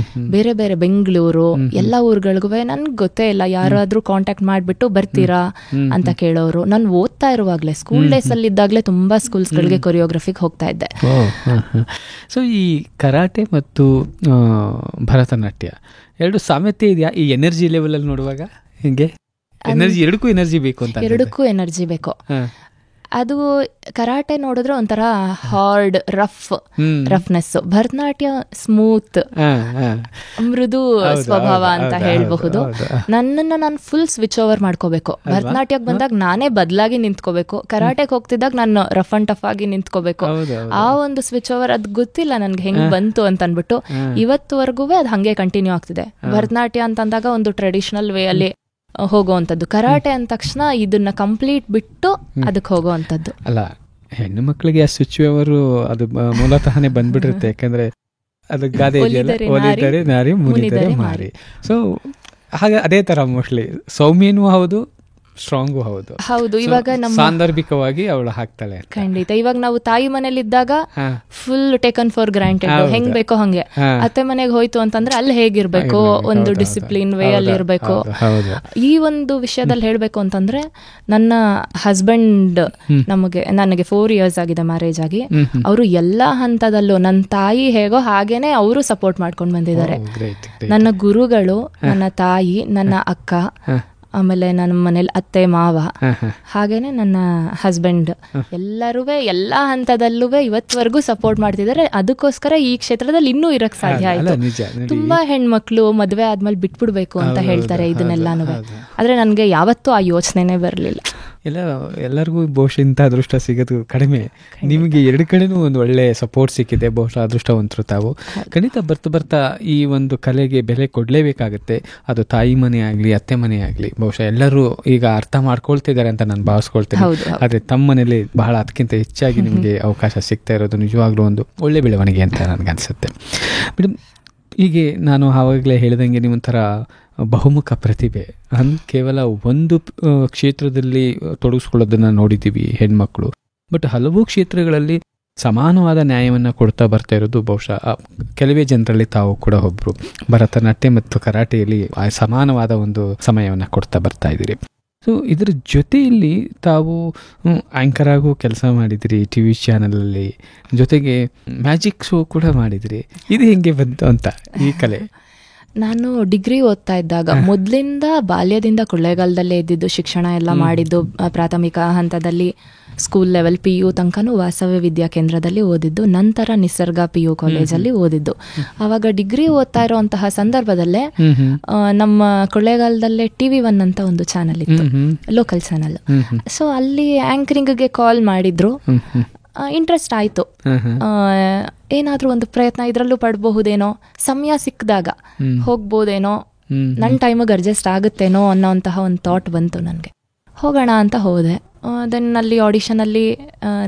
ಬೇರೆ ಬೇರೆ ಬೆಂಗಳೂರು, ಎಲ್ಲ ಊರುಗಳಿಗೂ ನನ್ಗೆ ಗೊತ್ತೇ ಇಲ್ಲ. ಯಾರಾದ್ರೂ ಕಾಂಟ್ಯಾಕ್ಟ್ ಮಾಡ್ಬಿಟ್ಟು ಬರ್ತೀರಾ ಅಂತ ಕೇಳೋರು. ನಾನು ಓದ್ತಾ ಇರುವಾಗ್ಲೇ, ಸ್ಕೂಲ್ ಡೇಸ್ ಅಲ್ಲಿ ಇದ್ದಾಗಲೇ ತುಂಬಾ ಸ್ಕೂಲ್ಸ್ಗಳಿಗೆ ಕೊರಿಯೋಗ್ರಫಿಗೆ ಹೋಗ್ತಾ ಇದ್ದೆ. ಸೊ ಈ ಕರಾಟೆ ಮತ್ತು ಭರತನಾಟ್ಯ 2 ಸಾಮ್ಯತೆ ಇದೆಯಾ ಈ ಎನರ್ಜಿ ಲೆವೆಲ್ ಅಲ್ಲಿ ನೋಡುವಾಗ? ಹಿಂಗೆ ಎರಡಕ್ಕೂ ಎನರ್ಜಿ ಬೇಕು ಅಂತ? 2ಕ್ಕೂ ಎನರ್ಜಿ ಬೇಕು. ಅದು ಕರಾಟೆ ನೋಡಿದ್ರೆ ಒಂಥರ ಹಾರ್ಡ್, ರಫ್ನೆಸ್. ಭರತನಾಟ್ಯ ಸ್ಮೂತ್, ಮೃದು ಸ್ವಭಾವ ಅಂತ ಹೇಳಬಹುದು. ನನ್ನನ್ನು ನಾನು ಫುಲ್ ಸ್ವಿಚ್ ಓವರ್ ಮಾಡ್ಕೋಬೇಕು. ಭರತನಾಟ್ಯಕ್ಕೆ ಬಂದಾಗ ನಾನೇ ಬದಲಾಗಿ ನಿಂತ್ಕೋಬೇಕು, ಕರಾಟೆಗೆ ಹೋಗ್ತಿದ್ದಾಗ ನಾನು ರಫ್ ಅಂಡ್ ಟಫ್ ಆಗಿ ನಿಂತ್ಕೋಬೇಕು. ಆ ಒಂದು ಸ್ವಿಚ್ ಓವರ್ ಅದ್ ಗೊತ್ತಿಲ್ಲ ನನ್ಗೆ ಹೆಂಗ್ ಬಂತು ಅಂತ ಅನ್ಬಿಟ್ಟು ಇವತ್ತುವರೆಗೂ ಅದು ಹಂಗೆ ಕಂಟಿನ್ಯೂ ಆಗ್ತಿದೆ. ಭರತನಾಟ್ಯ ಅಂತಂದಾಗ ಒಂದು ಟ್ರೆಡಿಷನಲ್ ವೇ ಅಲ್ಲಿ ಹೋಗುವಂಥದ್ದು. ಕರಾಟೆ ಅಂದ ತಕ್ಷಣ ಇದನ್ನ ಕಂಪ್ಲೀಟ್ ಬಿಟ್ಟು ಅದಕ್ಕೆ ಹೋಗುವಂಥದ್ದು ಅಲ್ಲ. ಹೆಣ್ಣು ಮಕ್ಕಳಿಗೆ ಆ ಸ್ವಿಚ್ ಓವರ್ ಅದು ಮೂಲತಃನೇ ಬಂದ್ಬಿಟ್ಟಿರುತ್ತೆ. ಯಾಕಂದ್ರೆ ಅದು ಗಾದೆ ಒಲಿದರೆ ನಾರಿ ಮುನಿದರೆ ಮಾರಿ. ಸೊ ಹಾಗೆ ಅದೇ ತರ ಮೋಸ್ಟ್ಲಿ ಸೌಮ್ಯನೂ ಹೌದು, ಸ್ಟ್ರಾಂಗು ಹೌದು. ಇವಾಗ ನಮ್ಮ ಸಾಂದರ್ಭಿಕವಾಗಿ ಅವಳು ಹಾಕ್ತಾಳೆ. ಖಂಡಿತ. ಇವಾಗ ನಾವು ತಾಯಿ ಮನೇಲಿ ಇದ್ದಾಗ ಫುಲ್ ಟೇಕನ್ ಫಾರ್ ಗ್ರಾಂಟೆಡ್, ಹೆಂಗ್ ಬೇಕೋ ಹಂಗೆ. ಅತ್ತೆ ಮನೆಗೆ ಹೋಯ್ತು ಅಂತಂದ್ರೆ ಅಲ್ಲಿ ಹೇಗಿರ್ಬೇಕು, ಒಂದು ಡಿಸಿಪ್ಲಿನ್ ವೇ ಅಲ್ಲಿ ಇರ್ಬೇಕು. ಈ ಒಂದು ವಿಷಯದಲ್ಲಿ ಹೇಳ್ಬೇಕು ಅಂತಂದ್ರೆ ನನ್ನ ಹಸ್ಬೆಂಡ್ ನನಗೆ 4 years ಆಗಿದೆ ಮ್ಯಾರೇಜ್ ಆಗಿ. ಅವರು ಎಲ್ಲಾ ಹಂತದಲ್ಲೂ ನನ್ನ ತಾಯಿ ಹೇಗೋ ಹಾಗೇನೆ ಅವರು ಸಪೋರ್ಟ್ ಮಾಡ್ಕೊಂಡು ಬಂದಿದ್ದಾರೆ. ನನ್ನ ಗುರುಗಳು, ನನ್ನ ತಾಯಿ, ನನ್ನ ಅಕ್ಕ, ಆಮೇಲೆ ನನ್ನ ಮನೇಲಿ ಅತ್ತೆ ಮಾವ, ಹಾಗೇನೆ ನನ್ನ ಹಸ್ಬೆಂಡ್, ಎಲ್ಲರೂ ಎಲ್ಲ ಹಂತದಲ್ಲೂ ಇವತ್ವರೆಗೂ ಸಪೋರ್ಟ್ ಮಾಡ್ತಿದ್ದಾರೆ. ಅದಕ್ಕೋಸ್ಕರ ಈ ಕ್ಷೇತ್ರದಲ್ಲಿ ಇನ್ನೂ ಇರಕ್ ಸಾಧ್ಯ ಆಯ್ತು. ತುಂಬಾ ಹೆಣ್ಮಕ್ಳು ಮದ್ವೆ ಆದ್ಮೇಲೆ ಬಿಟ್ಬಿಡ್ಬೇಕು ಅಂತ ಹೇಳ್ತಾರೆ ಇದನ್ನೆಲ್ಲಾನು, ಆದ್ರೆ ನನ್ಗೆ ಯಾವತ್ತೂ ಆ ಯೋಚನೆನೇ ಬರ್ಲಿಲ್ಲ. ಎಲ್ಲರಿಗೂ ಬಹುಶಃ ಇಂಥ ಅದೃಷ್ಟ ಸಿಗೋದು ಕಡಿಮೆ. ನಿಮಗೆ ಎರಡು ಕಡೆನೂ ಒಂದು ಒಳ್ಳೆ ಸಪೋರ್ಟ್ ಸಿಕ್ಕಿದೆ, ಬಹುಶಃ ಅದೃಷ್ಟವಂತರು ತಾವು. ಖಂಡಿತ ಬರ್ತಾ ಈ ಒಂದು ಕಲೆಗೆ ಬೆಲೆ ಕೊಡಲೇಬೇಕಾಗುತ್ತೆ. ಅದು ತಾಯಿ ಮನೆ ಆಗಲಿ ಅತ್ತೆ ಮನೆ ಆಗಲಿ, ಬಹುಶಃ ಎಲ್ಲರೂ ಈಗ ಅರ್ಥ ಮಾಡ್ಕೊಳ್ತಿದ್ದಾರೆ ಅಂತ ನಾನು ಭಾವಿಸ್ಕೊಳ್ತೇನೆ. ಆದರೆ ತಮ್ಮ ಮನೇಲಿ ಬಹಳ ಅದಕ್ಕಿಂತ ಹೆಚ್ಚಾಗಿ ನಿಮಗೆ ಅವಕಾಶ ಸಿಗ್ತಾ ಇರೋದು ನಿಜವಾಗ್ಲೂ ಒಂದು ಒಳ್ಳೆ ಬೆಳವಣಿಗೆ ಅಂತ ನನಗನ್ಸುತ್ತೆ. ಮೇಡಮ್, ಹೀಗೆ ನಾನು ಆವಾಗಲೇ ಹೇಳಿದಂಗೆ ನೀವೊಂಥರ ಬಹುಮುಖ ಪ್ರತಿಭೆ. ಕೇವಲ ಒಂದು ಕ್ಷೇತ್ರದಲ್ಲಿ ತೊಡಗಿಸ್ಕೊಳ್ಳೋದನ್ನು ನೋಡಿದ್ದೀವಿ ಹೆಣ್ಮಕ್ಳು, ಬಟ್ ಹಲವು ಕ್ಷೇತ್ರಗಳಲ್ಲಿ ಸಮಾನವಾದ ನ್ಯಾಯವನ್ನು ಕೊಡ್ತಾ ಬರ್ತಾ ಇರೋದು ಬಹುಶಃ ಕೆಲವೇ ಜನರಲ್ಲಿ ತಾವು ಕೂಡ ಒಬ್ಬರು. ಭರತನಾಟ್ಯ ಮತ್ತು ಕರಾಟೆಯಲ್ಲಿ ಸಮಾನವಾದ ಒಂದು ಸಮಯವನ್ನು ಕೊಡ್ತಾ ಬರ್ತಾ ಇದ್ದೀರಿ. ಸೊ ಇದರ ಜೊತೆಯಲ್ಲಿ ತಾವು ಆ್ಯಂಕರ್ ಆಗು ಕೆಲಸ ಮಾಡಿದಿರಿ TV ಚಾನಲಲ್ಲಿ, ಜೊತೆಗೆ ಮ್ಯಾಜಿಕ್ ಶೋ ಕೂಡ ಮಾಡಿದಿರಿ. ಇದು ಹೆಂಗೆ ಬಂತು ಅಂತ ಈ ಕಲೆ? ನಾನು ಡಿಗ್ರಿ ಓದ್ತಾ ಇದ್ದಾಗ ಮೊದಲಿಂದ ಬಾಲ್ಯದಿಂದ ಕೊಳ್ಳೇಗಾಲದಲ್ಲೇ ಇದ್ದಿದ್ದು, ಶಿಕ್ಷಣ ಎಲ್ಲ ಮಾಡಿದ್ದು ಪ್ರಾಥಮಿಕ ಹಂತದಲ್ಲಿ ಸ್ಕೂಲ್ ಲೆವೆಲ್ PU ತನಕನೂ ವಾಸವ್ಯ ವಿದ್ಯಾ ಕೇಂದ್ರದಲ್ಲಿ ಓದಿದ್ದು. ನಂತರ ನಿಸರ್ಗ PU ಕಾಲೇಜಲ್ಲಿ ಓದಿದ್ದು. ಆವಾಗ ಡಿಗ್ರಿ ಓದ್ತಾ ಇರೋಂತಹ ಸಂದರ್ಭದಲ್ಲೇ ನಮ್ಮ ಕೊಳ್ಳೇಗಾಲದಲ್ಲೇ TV1 ಅಂತ ಒಂದು ಚಾನಲ್ ಇತ್ತು, ಲೋಕಲ್ ಚಾನಲ್. ಸೊ ಅಲ್ಲಿ ಆಂಕರಿಂಗ್ಗೆ ಕಾಲ್ ಮಾಡಿದ್ರು. ಇಂಟ್ರೆಸ್ಟ್ ಆಯ್ತು, ಏನಾದ್ರೂ ಒಂದು ಪ್ರಯತ್ನ ಇದರಲ್ಲೂ ಪಡಬಹುದೇನೋ, ಸಮಯ ಸಿಕ್ಕಿದಾಗ ಹೋಗ್ಬೋದೇನೋ, ನನ್ನ ಟೈಮಿಗೆ ಅಡ್ಜಸ್ಟ್ ಆಗುತ್ತೇನೋ ಅನ್ನೋಂತಹ ಒಂದು ಥಾಟ್ ಬಂತು ನನಗೆ. ಹೋಗೋಣ ಅಂತ ಹೋದೆ. ದೆನ್ ಅಲ್ಲಿ ಆಡಿಷನಲ್ಲಿ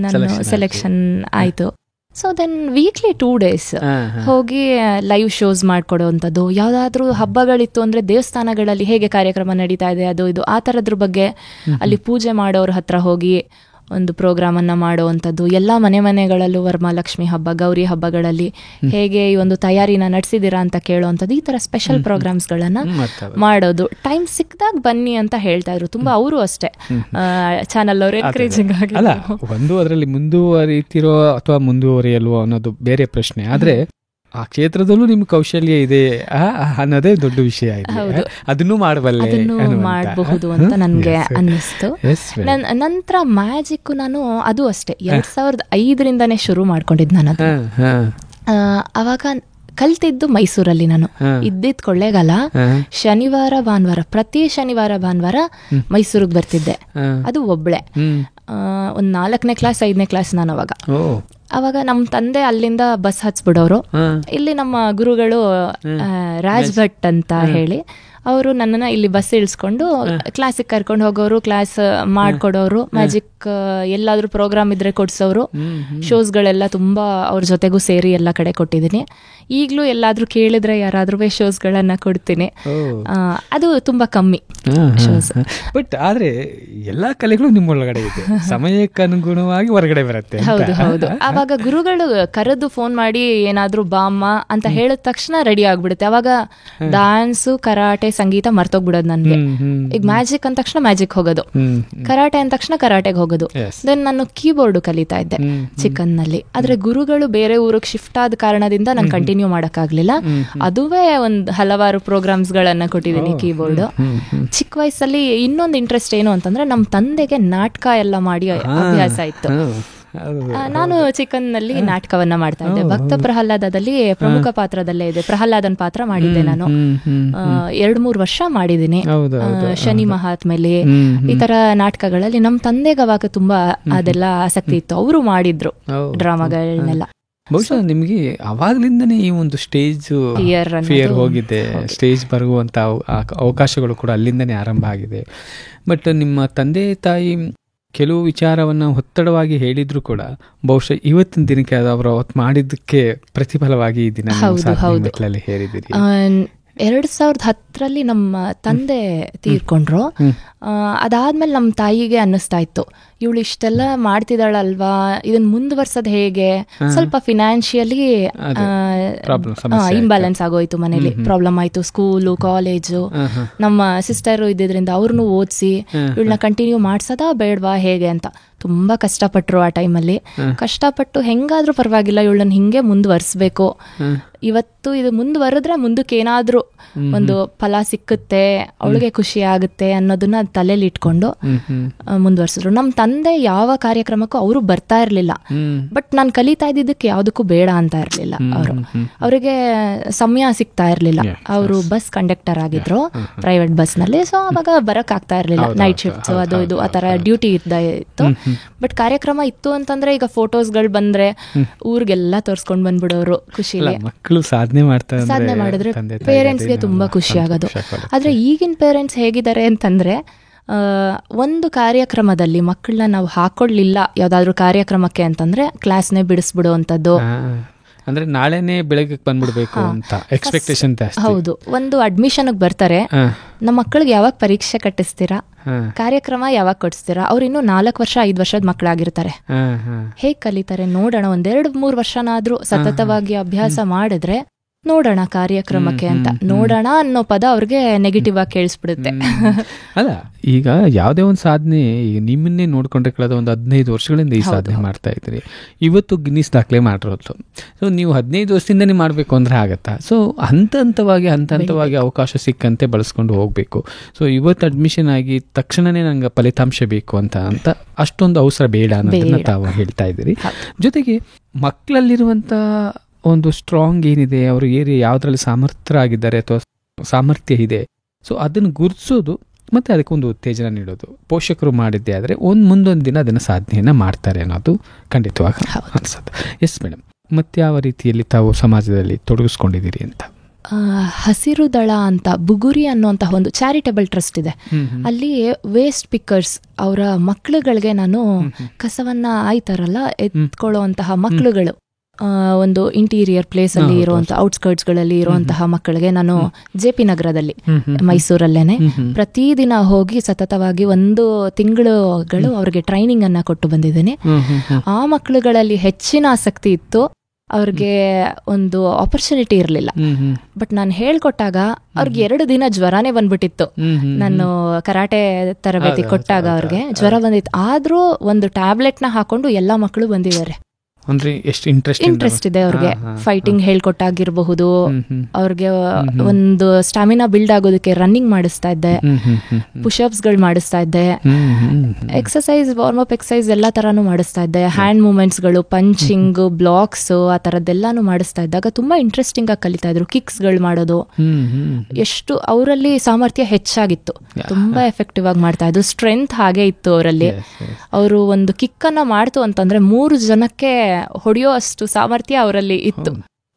ನಾನು ಸೆಲೆಕ್ಷನ್ ಆಯಿತು. ಸೊ ದೆನ್ ವೀಕ್ಲಿ 2 days ಹೋಗಿ ಲೈವ್ ಶೋಸ್ ಮಾಡ್ಕೊಡೋವಂಥದ್ದು. ಯಾವುದಾದ್ರೂ ಹಬ್ಬಗಳಿತ್ತು ಅಂದರೆ ದೇವಸ್ಥಾನಗಳಲ್ಲಿ ಹೇಗೆ ಕಾರ್ಯಕ್ರಮ ನಡೀತಾ ಇದೆ ಅದು ಇದು ಆ ಥರದ್ರ ಬಗ್ಗೆ ಅಲ್ಲಿ ಪೂಜೆ ಮಾಡೋರ ಹತ್ರ ಹೋಗಿ ಒಂದು ಪ್ರೋಗ್ರಾಮನ್ನು ಮಾಡುವಂಥದ್ದು. ಎಲ್ಲ ಮನೆಗಳಲ್ಲೂ ವರಮಹಾಲಕ್ಷ್ಮಿ ಹಬ್ಬ, ಗೌರಿ ಹಬ್ಬಗಳಲ್ಲಿ ಹೇಗೆ ಈ ಒಂದು ತಯಾರಿನ ನಡೆಸಿದ್ದೀರಾ ಅಂತ ಕೇಳೋವಂಥದ್ದು. ಈ ಥರ ಸ್ಪೆಷಲ್ ಪ್ರೋಗ್ರಾಮ್ಸ್ಗಳನ್ನು ಮಾಡೋದು. ಟೈಮ್ ಸಿಕ್ಕಿದಾಗ ಬನ್ನಿ ಅಂತ ಹೇಳ್ತಾ ಇದ್ರು. ತುಂಬ ಅವರು ಅಷ್ಟೇ ಚಾನಲ್ ಅವರು ಎನ್ಕರೇಜಿಂಗ್ ಆಗಿ. ಅಲ್ಲ, ಒಂದು ಅದರಲ್ಲಿ ಮುಂದುವರಿತಿರೋ ಅಥವಾ ಮುಂದುವರಿಯಲ್ವೋ ಅನ್ನೋದು ಬೇರೆ ಪ್ರಶ್ನೆ. ಆದರೆ ಆ ಕ್ಷೇತ್ರದಲ್ಲೂ ನಿಮ್ಗೆ ಕೌಶಲ್ಯ ಇದೆ ಅನ್ನೋದೇ ದೊಡ್ಡ ವಿಷಯ ಇದೆ. ಅದನ್ನು ಮಾಡಬಹುದು ಅಂತ ನನಗೆ ಅನ್ನಿಸ್ತು. ನಂತರ ಮ್ಯಾಜಿಕ್ ನಾನು ಅದು ಅಷ್ಟೇ 2005 ಶುರು ಮಾಡ್ಕೊಂಡಿದ್ದು. ನಾನು ಅವಾಗ ಕಲ್ತಿದ್ದು ಮೈಸೂರಲ್ಲಿ. ನಾನು ಇದ್ದಿದ್ದು ಕೊಳ್ಳೇಗಾಲ. ಶನಿವಾರ ಭಾನುವಾರ, ಪ್ರತಿ ಶನಿವಾರ ಭಾನುವಾರ ಮೈಸೂರಿಗೆ ಬರ್ತಿದ್ದೆ. ಅದು ಒಬ್ಳೆ. ಒಂದು 4ನೇ ಕ್ಲಾಸ್ 5ನೇ ಕ್ಲಾಸ್ ನಾನು ಅವಾಗ ನಮ್ಮ ತಂದೆ ಅಲ್ಲಿಂದ ಬಸ್ ಹಚ್ಬಿಡೋರು. ಇಲ್ಲಿ ನಮ್ಮ ಗುರುಗಳು ರಾಜ್ ಭಟ್ ಅಂತ ಹೇಳಿ ಅವರು ನನ್ನನ್ನು ಇಲ್ಲಿ ಬಸ್ ಇಳಿಸ್ಕೊಂಡು ಕ್ಲಾಸಿಗೆ ಕರ್ಕೊಂಡು ಹೋಗೋರು, ಕ್ಲಾಸ್ ಮಾಡಿಕೊಡೋರು. ಮ್ಯಾಜಿಕ್ ಎಲ್ಲಾದ್ರೂ ಪ್ರೋಗ್ರಾಮ್ ಇದ್ರೆ ಕೊಡ್ಸೋರು. ಶೋಸ್ಗಳೆಲ್ಲ ತುಂಬಾ ಅವ್ರ ಜೊತೆಗೂ ಸೇರಿ ಎಲ್ಲ ಕಡೆ ಕೊಟ್ಟಿದ್ದೀನಿ. ಈಗಲೂ ಎಲ್ಲಾದ್ರೂ ಕೇಳಿದ್ರೆ ಯಾರಾದ್ರೂ ಶೋಸ್ಗಳನ್ನ ಕೊಡ್ತೀನಿ. ಅದು ತುಂಬಾ ಕಮ್ಮಿ ಶೋಸ್. ಬಟ್ ಆದ್ರೆ ಎಲ್ಲಾ ಕಲೆಗಳು ನಿಮ್ಮೊಳಗಡೆ ಇದೆ, ಸಮಯಕ್ಕೆ ಅನುಗುಣವಾಗಿ ಹೊರಗಡೆ ಬರುತ್ತೆ. ಹೌದು. ಆವಾಗ ಗುರುಗಳು ಕರೆದು ಫೋನ್ ಮಾಡಿ ಏನಾದ್ರೂ ಬಾಮ್ಮ ಅಂತ ಹೇಳಿದ ತಕ್ಷಣ ರೆಡಿ ಆಗ್ಬಿಡುತ್ತೆ. ಅವಾಗ ಡಾನ್ಸು, ಕರಾಟೆ, ಸಂಗೀತ ಮರ್ತೋಗ್ಬಿಡೋದು ನನ್ಗೆ. ಈಗ ಮ್ಯಾಜಿಕ್ ಅಂದ ತಕ್ಷಣ ಮ್ಯಾಜಿಕ್ ಹೋಗೋದು, ಕರಾಟೆ ಅಂದ ತಕ್ಷಣ ಕರಾಟೆಗೆ ಹೋಗೋದು. ದೆನ್ ನಾನು ಕೀಬೋರ್ಡ್ ಕಲಿತಾ ಇದ್ದೆ ಚಿಕ್ಕನ್ನಲ್ಲಿ. ಆದ್ರೆ ಗುರುಗಳು ಬೇರೆ ಊರಿಗೆ ಶಿಫ್ಟ್ ಆದ ಕಾರಣದಿಂದ ನಾನು ಕಂಟಿನ್ಯೂ ಮಾಡಕ್ಕಾಗ್ಲಿಲ್ಲ. ಅದುವೇ ಒಂದು ಹಲವಾರು ಪ್ರೋಗ್ರಾಮ್ಸ್ ಗಳನ್ನ ಕೊಟ್ಟಿದ್ದೀನಿ ಕೀಬೋರ್ಡ್. ಚಿಕ್ಕ ವಯಸ್ಸಲ್ಲಿ ಇನ್ನೊಂದು ಇಂಟ್ರೆಸ್ಟ್ ಏನು ಅಂತಂದ್ರೆ ನಮ್ಮ ತಂದೆಗೆ ನಾಟಕ ಎಲ್ಲ ಮಾಡಿ ಅಭ್ಯಾಸ ಇತ್ತು. ನಾನು ಚಿಕ್ಕನ್ನಲ್ಲಿ ನಾಟಕವನ್ನ ಮಾಡ್ತಾ ಇದ್ದೆ. ಭಕ್ತ ಪ್ರಹ್ಲಾದದಲ್ಲಿ ಪ್ರಮುಖ ಪಾತ್ರದಲ್ಲೇ ಇದೆ. ಪ್ರಹ್ಲಾದನ್ ಪಾತ್ರ ಮಾಡಿದ್ದೆ ನಾನು. 2-3 ವರ್ಷ ಮಾಡಿದ್ದೀನಿ. ಶನಿ ಮಹಾತ್ಮೆಲಿ ಈ ತರ ನಾಟಕಗಳಲ್ಲಿ ನಮ್ಮ ತಂದೆಗೆ ಅವಾಗ ತುಂಬಾ ಅದೆಲ್ಲ ಆಸಕ್ತಿ ಇತ್ತು. ಅವರು ಮಾಡಿದ್ರು ಡ್ರಾಮಾಗಳನ್ನೆಲ್ಲ. ಬಹುಶಃ ನಿಮ್ಗೆ ಅವಾಗ್ಲಿಂದನೇ ಈ ಒಂದು ಸ್ಟೇಜ್ ಫಿಯರ್ ಹೋಗಿದೆ, ಸ್ಟೇಜ್ ಬರುವಂತ ಅವಕಾಶಗಳು ಕೂಡ ಅಲ್ಲಿಂದನೇ ಆರಂಭ ಆಗಿದೆ. ಬಟ್ ನಿಮ್ಮ ತಂದೆ ತಾಯಿ ಕೆಲವು ವಿಚಾರವನ್ನು ಒತ್ತಡವಾಗಿ ಹೇಳಿದ್ರು ಕೂಡ ಬಹುಶಃ ಇವತ್ತಿನ ದಿನಕ್ಕೆ ಅವರು ಅವತ್ತು ಮಾಡಿದ್ದಕ್ಕೆ ಪ್ರತಿಫಲವಾಗಿ ಈ ದಿನ ಮೆಟ್ಲಲ್ಲಿ ಹೇರಿದ್ದೀರಿ. 2010 ನಮ್ಮ ತಂದೆ ತೀರ್ಕೊಂಡ್ರು. ಅದಾದ್ಮೇಲೆ ನಮ್ಮ ತಾಯಿಗೆ ಅನ್ನಿಸ್ತಾ ಇತ್ತು, ಇವಳು ಇಷ್ಟೆಲ್ಲ ಮಾಡ್ತಿದ್ದಾಳಲ್ವಾ, ಇದನ್ನ ಮುಂದುವರ್ಸೋದು ಹೇಗೆ. ಸ್ವಲ್ಪ ಫಿನಾನ್ಷಿಯಲಿ ಇಂಬ್ಯಾಲೆನ್ಸ್ ಆಗೋಯ್ತು, ಮನೇಲಿ ಪ್ರಾಬ್ಲಮ್ ಆಯ್ತು. ಸ್ಕೂಲು, ಕಾಲೇಜು, ನಮ್ಮ ಸಿಸ್ಟರು ಇದ್ದಿದ್ರಿಂದ ಅವ್ರನ್ನೂ ಓದಿಸಿ ಇವಳನ್ನ ಕಂಟಿನ್ಯೂ ಮಾಡ್ಸೋದಾ ಬೇಡವಾ ಹೇಗೆ ಅಂತ ತುಂಬಾ ಕಷ್ಟಪಟ್ಟರು. ಆ ಟೈಮಲ್ಲಿ ಕಷ್ಟಪಟ್ಟು ಹೆಂಗಾದ್ರೂ ಪರವಾಗಿಲ್ಲ ಇವಳನ್ನ ಹಿಂಗೆ ಮುಂದುವರಿಸ್ಬೇಕು, ಇವತ್ತು ಇದು ಮುಂದುವರೆದ್ರೆ ಮುಂದಕ್ಕೆ ಏನಾದ್ರೂ ಒಂದು ಫಲ ಸಿಕ್ಕುತ್ತೆ, ಅವಳಿಗೆ ಖುಷಿ ಆಗುತ್ತೆ ಅನ್ನೋದನ್ನ ತಲೆಯಲ್ಲಿ ಇಟ್ಕೊಂಡು ಮುಂದುವರ್ಸಿದ್ರು. ನಮ್ಮ ತಂದೆ ಯಾವ ಕಾರ್ಯಕ್ರಮಕ್ಕೂ ಅವರು ಬರ್ತಾ ಇರ್ಲಿಲ್ಲ, ಬಟ್ ನಾನು ಕಲಿತಾ ಇದ್ದಿದ್ದಕ್ಕೆ ಯಾವ್ದಕ್ಕೂ ಬೇಡ ಅಂತ ಇರ್ಲಿಲ್ಲ. ಅವರಿಗೆ ಸಮಯ ಸಿಗ್ತಾ ಇರ್ಲಿಲ್ಲ. ಅವರು ಬಸ್ ಕಂಡಕ್ಟರ್ ಆಗಿದ್ರು ಪ್ರೈವೇಟ್ ಬಸ್ ನಲ್ಲಿ. ಸೊ ಅವಾಗ ಬರಕ್ ಆಗ್ತಾ ಇರ್ಲಿಲ್ಲ, ನೈಟ್ ಶಿಫ್ಟ್ಸ್ ಅದು ಇದು ಆ ತರ ಡ್ಯೂಟಿ ಇತ್ತು. ಬಟ್ ಕಾರ್ಯಕ್ರಮ ಇತ್ತು ಅಂತಂದ್ರೆ ಈಗ ಫೋಟೋಸ್ಗಳು ಬಂದ್ರೆ ಊರಿಗೆಲ್ಲ ತೋರ್ಸ್ಕೊಂಡ್ ಬಂದ್ಬಿಡೋರು ಖುಷಿಲಿ. ಸಾಧನೆ ಮಾಡಿದ್ರೆ ಪೇರೆಂಟ್ಸ್ಗೆ ತುಂಬಾ ಖುಷಿ ಆಗೋದು. ಆದ್ರೆ ಈಗಿನ ಪೇರೆಂಟ್ಸ್ ಹೇಗಿದ್ದಾರೆ ಅಂತಂದ್ರೆ, ಒಂದು ಕಾರ್ಯಕ್ರಮದಲ್ಲಿ ಮಕ್ಕಳನ್ನ ನಾವು ಹಾಕೊಳ್ಳಿಲ್ಲ ಯಾವ್ದಾದ್ರು ಕಾರ್ಯಕ್ರಮಕ್ಕೆ ಅಂತಂದ್ರೆ ಕ್ಲಾಸ್ನೇ ಬಿಡಿಸ್ಬಿಡುವಂಥದ್ದು, ಅಂದ್ರೆ ನಾಳೆನೆ ಬೆಳಗ್ಗೆ ಬಂದ್ಬಿಡ್ಬೇಕು ಅಂತ ಎಕ್ಸ್ಪೆಕ್ಟೇಷನ್. ಹೌದು, ಒಂದು ಅಡ್ಮಿಷನ್ಗೆ ಬರ್ತಾರೆ, ನಮ್ಮ ಮಕ್ಕಳಿಗೆ ಯಾವಾಗ ಪರೀಕ್ಷೆ ಕಟ್ಟಿಸ್ತೀರಾ, ಕಾರ್ಯಕ್ರಮ ಯಾವಾಗ ಕೊಡಿಸ್ತೀರಾ, ಅವ್ರು ಇನ್ನೂ 4 ವರ್ಷ 5 ವರ್ಷದ ಮಕ್ಕಳಾಗಿರ್ತಾರೆ. ಹೇಗ್ ಕಲಿತಾರೆ ನೋಡೋಣ, 1-2-3 ವರ್ಷನಾದ್ರೂ ಸತತವಾಗಿ ಅಭ್ಯಾಸ ಮಾಡಿದ್ರೆ ನೋಡೋಣ ಕಾರ್ಯಕ್ರಮಕ್ಕೆ ಅಂತ. ನೋಡೋಣ ಅನ್ನೋ ಪದ ಅವ್ರಿಗೆ ನೆಗೆಟಿವ್ ಆಗಿ ಕೇಳಿಸ್ಬಿಡುತ್ತೆ. ಅಲ್ಲ, ಈಗ ಯಾವುದೇ ಒಂದು ಸಾಧನೆ, ಈಗ ನಿಮ್ಮನ್ನೇ ನೋಡ್ಕೊಂಡ್ರೆ ಕಳೆದ ಒಂದು 15 ವರ್ಷಗಳಿಂದ ಈ ಸಾಧನೆ ಮಾಡ್ತಾ ಇದ್ರಿ. ಇವತ್ತು ಗಿನ್ನಿಸ್ ದಾಖಲೆ ಮಾಡಿರೋದು. ಸೊ ನೀವು 15 ವರ್ಷದಿಂದನೇ ಮಾಡಬೇಕು ಅಂದ್ರೆ ಆಗತ್ತಾ? ಸೊ ಹಂತ ಹಂತವಾಗಿ ಅವಕಾಶ ಸಿಕ್ಕಂತೆ ಬಳಸ್ಕೊಂಡು ಹೋಗಬೇಕು. ಸೊ ಇವತ್ತು ಅಡ್ಮಿಷನ್ ಆಗಿ ತಕ್ಷಣನೇ ನಂಗೆ ಫಲಿತಾಂಶ ಬೇಕು ಅಂತ ಅಷ್ಟೊಂದು ಅವಸರ ಬೇಡ ಅನ್ನೋದನ್ನ ತಾವು ಹೇಳ್ತಾ ಇದ್ದೀರಿ. ಜೊತೆಗೆ ಮಕ್ಕಳಲ್ಲಿರುವಂಥ ಒಂದು ಸ್ಟ್ರಾಂಗ್ ಏನಿದೆ, ಅವರು ಯಾವುದ್ರಲ್ಲಿ ಸಾಮರ್ಥ್ಯರಾಗಿದ್ದಾರೆ ಅಥವಾ ಸಾಮರ್ಥ್ಯ ಇದೆ, ಸೊ ಅದನ್ನು ಗುರುತಿಸೋದು ಮತ್ತು ಅದಕ್ಕೊಂದು ಉತ್ತೇಜನ ನೀಡೋದು ಪೋಷಕರು ಮಾಡಿದ್ದೆ ಆದರೆ ಮುಂದೊಂದು ದಿನ ಅದನ್ನು ಸಾಧನೆಯನ್ನು ಮಾಡ್ತಾರೆ ಅನ್ನೋದು ಖಂಡಿತವಾಗಿ ಅನ್ಸುತ್ತೆ. ಎಸ್ ಮೇಡಮ್, ಮತ್ತೆ ಯಾವ ರೀತಿಯಲ್ಲಿ ತಾವು ಸಮಾಜದಲ್ಲಿ ತೊಡಗಿಸ್ಕೊಂಡಿದ್ದೀರಿ ಅಂತ? ಹಸಿರು ದಳ ಅಂತ ಬುಗುರಿ ಅನ್ನುವಂತಹ ಒಂದು ಚಾರಿಟಬಲ್ ಟ್ರಸ್ಟ್ ಇದೆ. ಅಲ್ಲಿ ವೇಸ್ಟ್ ಪಿಕ್ಕರ್ಸ್ ಅವರ ಮಕ್ಕಳುಗಳಿಗೆ ನಾನು ಕಸವನ್ನ ಆಯ್ತಾರಲ್ಲ ಎತ್ಕೊಳ್ಳುವಂತಹ ಮಕ್ಕಳುಗಳು, ಒಂದು ಇಂಟೀರಿಯರ್ ಪ್ಲೇಸ್ ಅಲ್ಲಿ ಇರುವಂತಹ ಔಟ್ಸ್ಕರ್ಟ್ಸ್ ಗಳಲ್ಲಿ ಇರುವಂತಹ ಮಕ್ಕಳಿಗೆ ನಾನು JP ನಗರದಲ್ಲಿ ಮೈಸೂರಲ್ಲೇನೆ ಪ್ರತಿದಿನ ಹೋಗಿ ಸತತವಾಗಿ 1 ತಿಂಗಳುಗಳು ಅವ್ರಿಗೆ ಟ್ರೈನಿಂಗ್ ಅನ್ನ ಕೊಟ್ಟು ಬಂದಿದ್ದೇನೆ. ಆ ಮಕ್ಕಳುಗಳಲ್ಲಿ ಹೆಚ್ಚಿನ ಆಸಕ್ತಿ ಇತ್ತು, ಅವ್ರಿಗೆ ಒಂದು ಆಪರ್ಚುನಿಟಿ ಇರಲಿಲ್ಲ. ಬಟ್ ನಾನು ಹೇಳ್ಕೊಟ್ಟಾಗ ಅವ್ರಿಗೆ 2 ದಿನ ಜ್ವರನೇ ಬಂದ್ಬಿಟ್ಟಿತ್ತು. ನಾನು ಕರಾಟೆ ತರಬೇತಿ ಕೊಟ್ಟಾಗ ಅವ್ರಿಗೆ ಜ್ವರ ಬಂದಿತ್ತು, ಆದ್ರೂ ಒಂದು ಟ್ಯಾಬ್ಲೆಟ್ನ ಹಾಕೊಂಡು ಎಲ್ಲಾ ಮಕ್ಕಳು ಬಂದಿದ್ದಾರೆ. ಅಂದ್ರೆ ಎಷ್ಟು ಇಂಟ್ರೆಸ್ಟ್ ಇದೆ ಅವ್ರಿಗೆ. ಫೈಟಿಂಗ್ ಹೇಳ್ಕೊಟ್ಟಾಗಿರಬಹುದು, ಅವ್ರಿಗೆ ಒಂದು ಸ್ಟಾಮಿನಾ ಬಿಲ್ಡ್ ಆಗೋದಕ್ಕೆ ರನ್ನಿಂಗ್ ಮಾಡಿಸ್ತಾ ಇದ್ದೆ, ಪುಷಪ್ಸ್ ಗಳು ಮಾಡಿಸ್ತಾ ಇದ್ದೆ, ಎಕ್ಸಸೈಸ್ ವಾರ್ಮ್ ಅಪ್ ಎಕ್ಸಸೈಸ್ ಎಲ್ಲಾ ತರಾನು ಮಾಡಿಸ್ತಾ ಇದ್ದೆ, ಹ್ಯಾಂಡ್ ಮೂವ್ಮೆಂಟ್ಸ್ ಗಳು, ಪಂಚಿಂಗ್, ಬ್ಲಾಕ್ಸ್ ಆ ತರದ್ದೆಲ್ಲಾನು ಮಾಡಿಸ್ತಾ ಇದ್ದಾಗ ತುಂಬಾ ಇಂಟ್ರೆಸ್ಟಿಂಗ್ ಆಗಿ ಕಲಿತಾ ಇದ್ರು. ಕಿಕ್ಸ್ ಗಳು ಮಾಡೋದು, ಎಷ್ಟು ಅವರಲ್ಲಿ ಸಾಮರ್ಥ್ಯ ಹೆಚ್ಚಾಗಿತ್ತು, ತುಂಬಾ ಎಫೆಕ್ಟಿವ್ ಆಗಿ ಮಾಡ್ತಾ ಇದ್ರು. ಸ್ಟ್ರೆಂತ್ ಹಾಗೆ ಇತ್ತು ಅವರಲ್ಲಿ. ಅವರು ಒಂದು ಕಿಕ್ ಅನ್ನ ಮಾಡ್ತು ಅಂತಂದ್ರೆ 3 ಜನಕ್ಕೆ ಹೊಡೆಯೋ ಅಷ್ಟು ಸಾಮರ್ಥ್ಯ ಅವರಲ್ಲಿ ಇತ್ತು.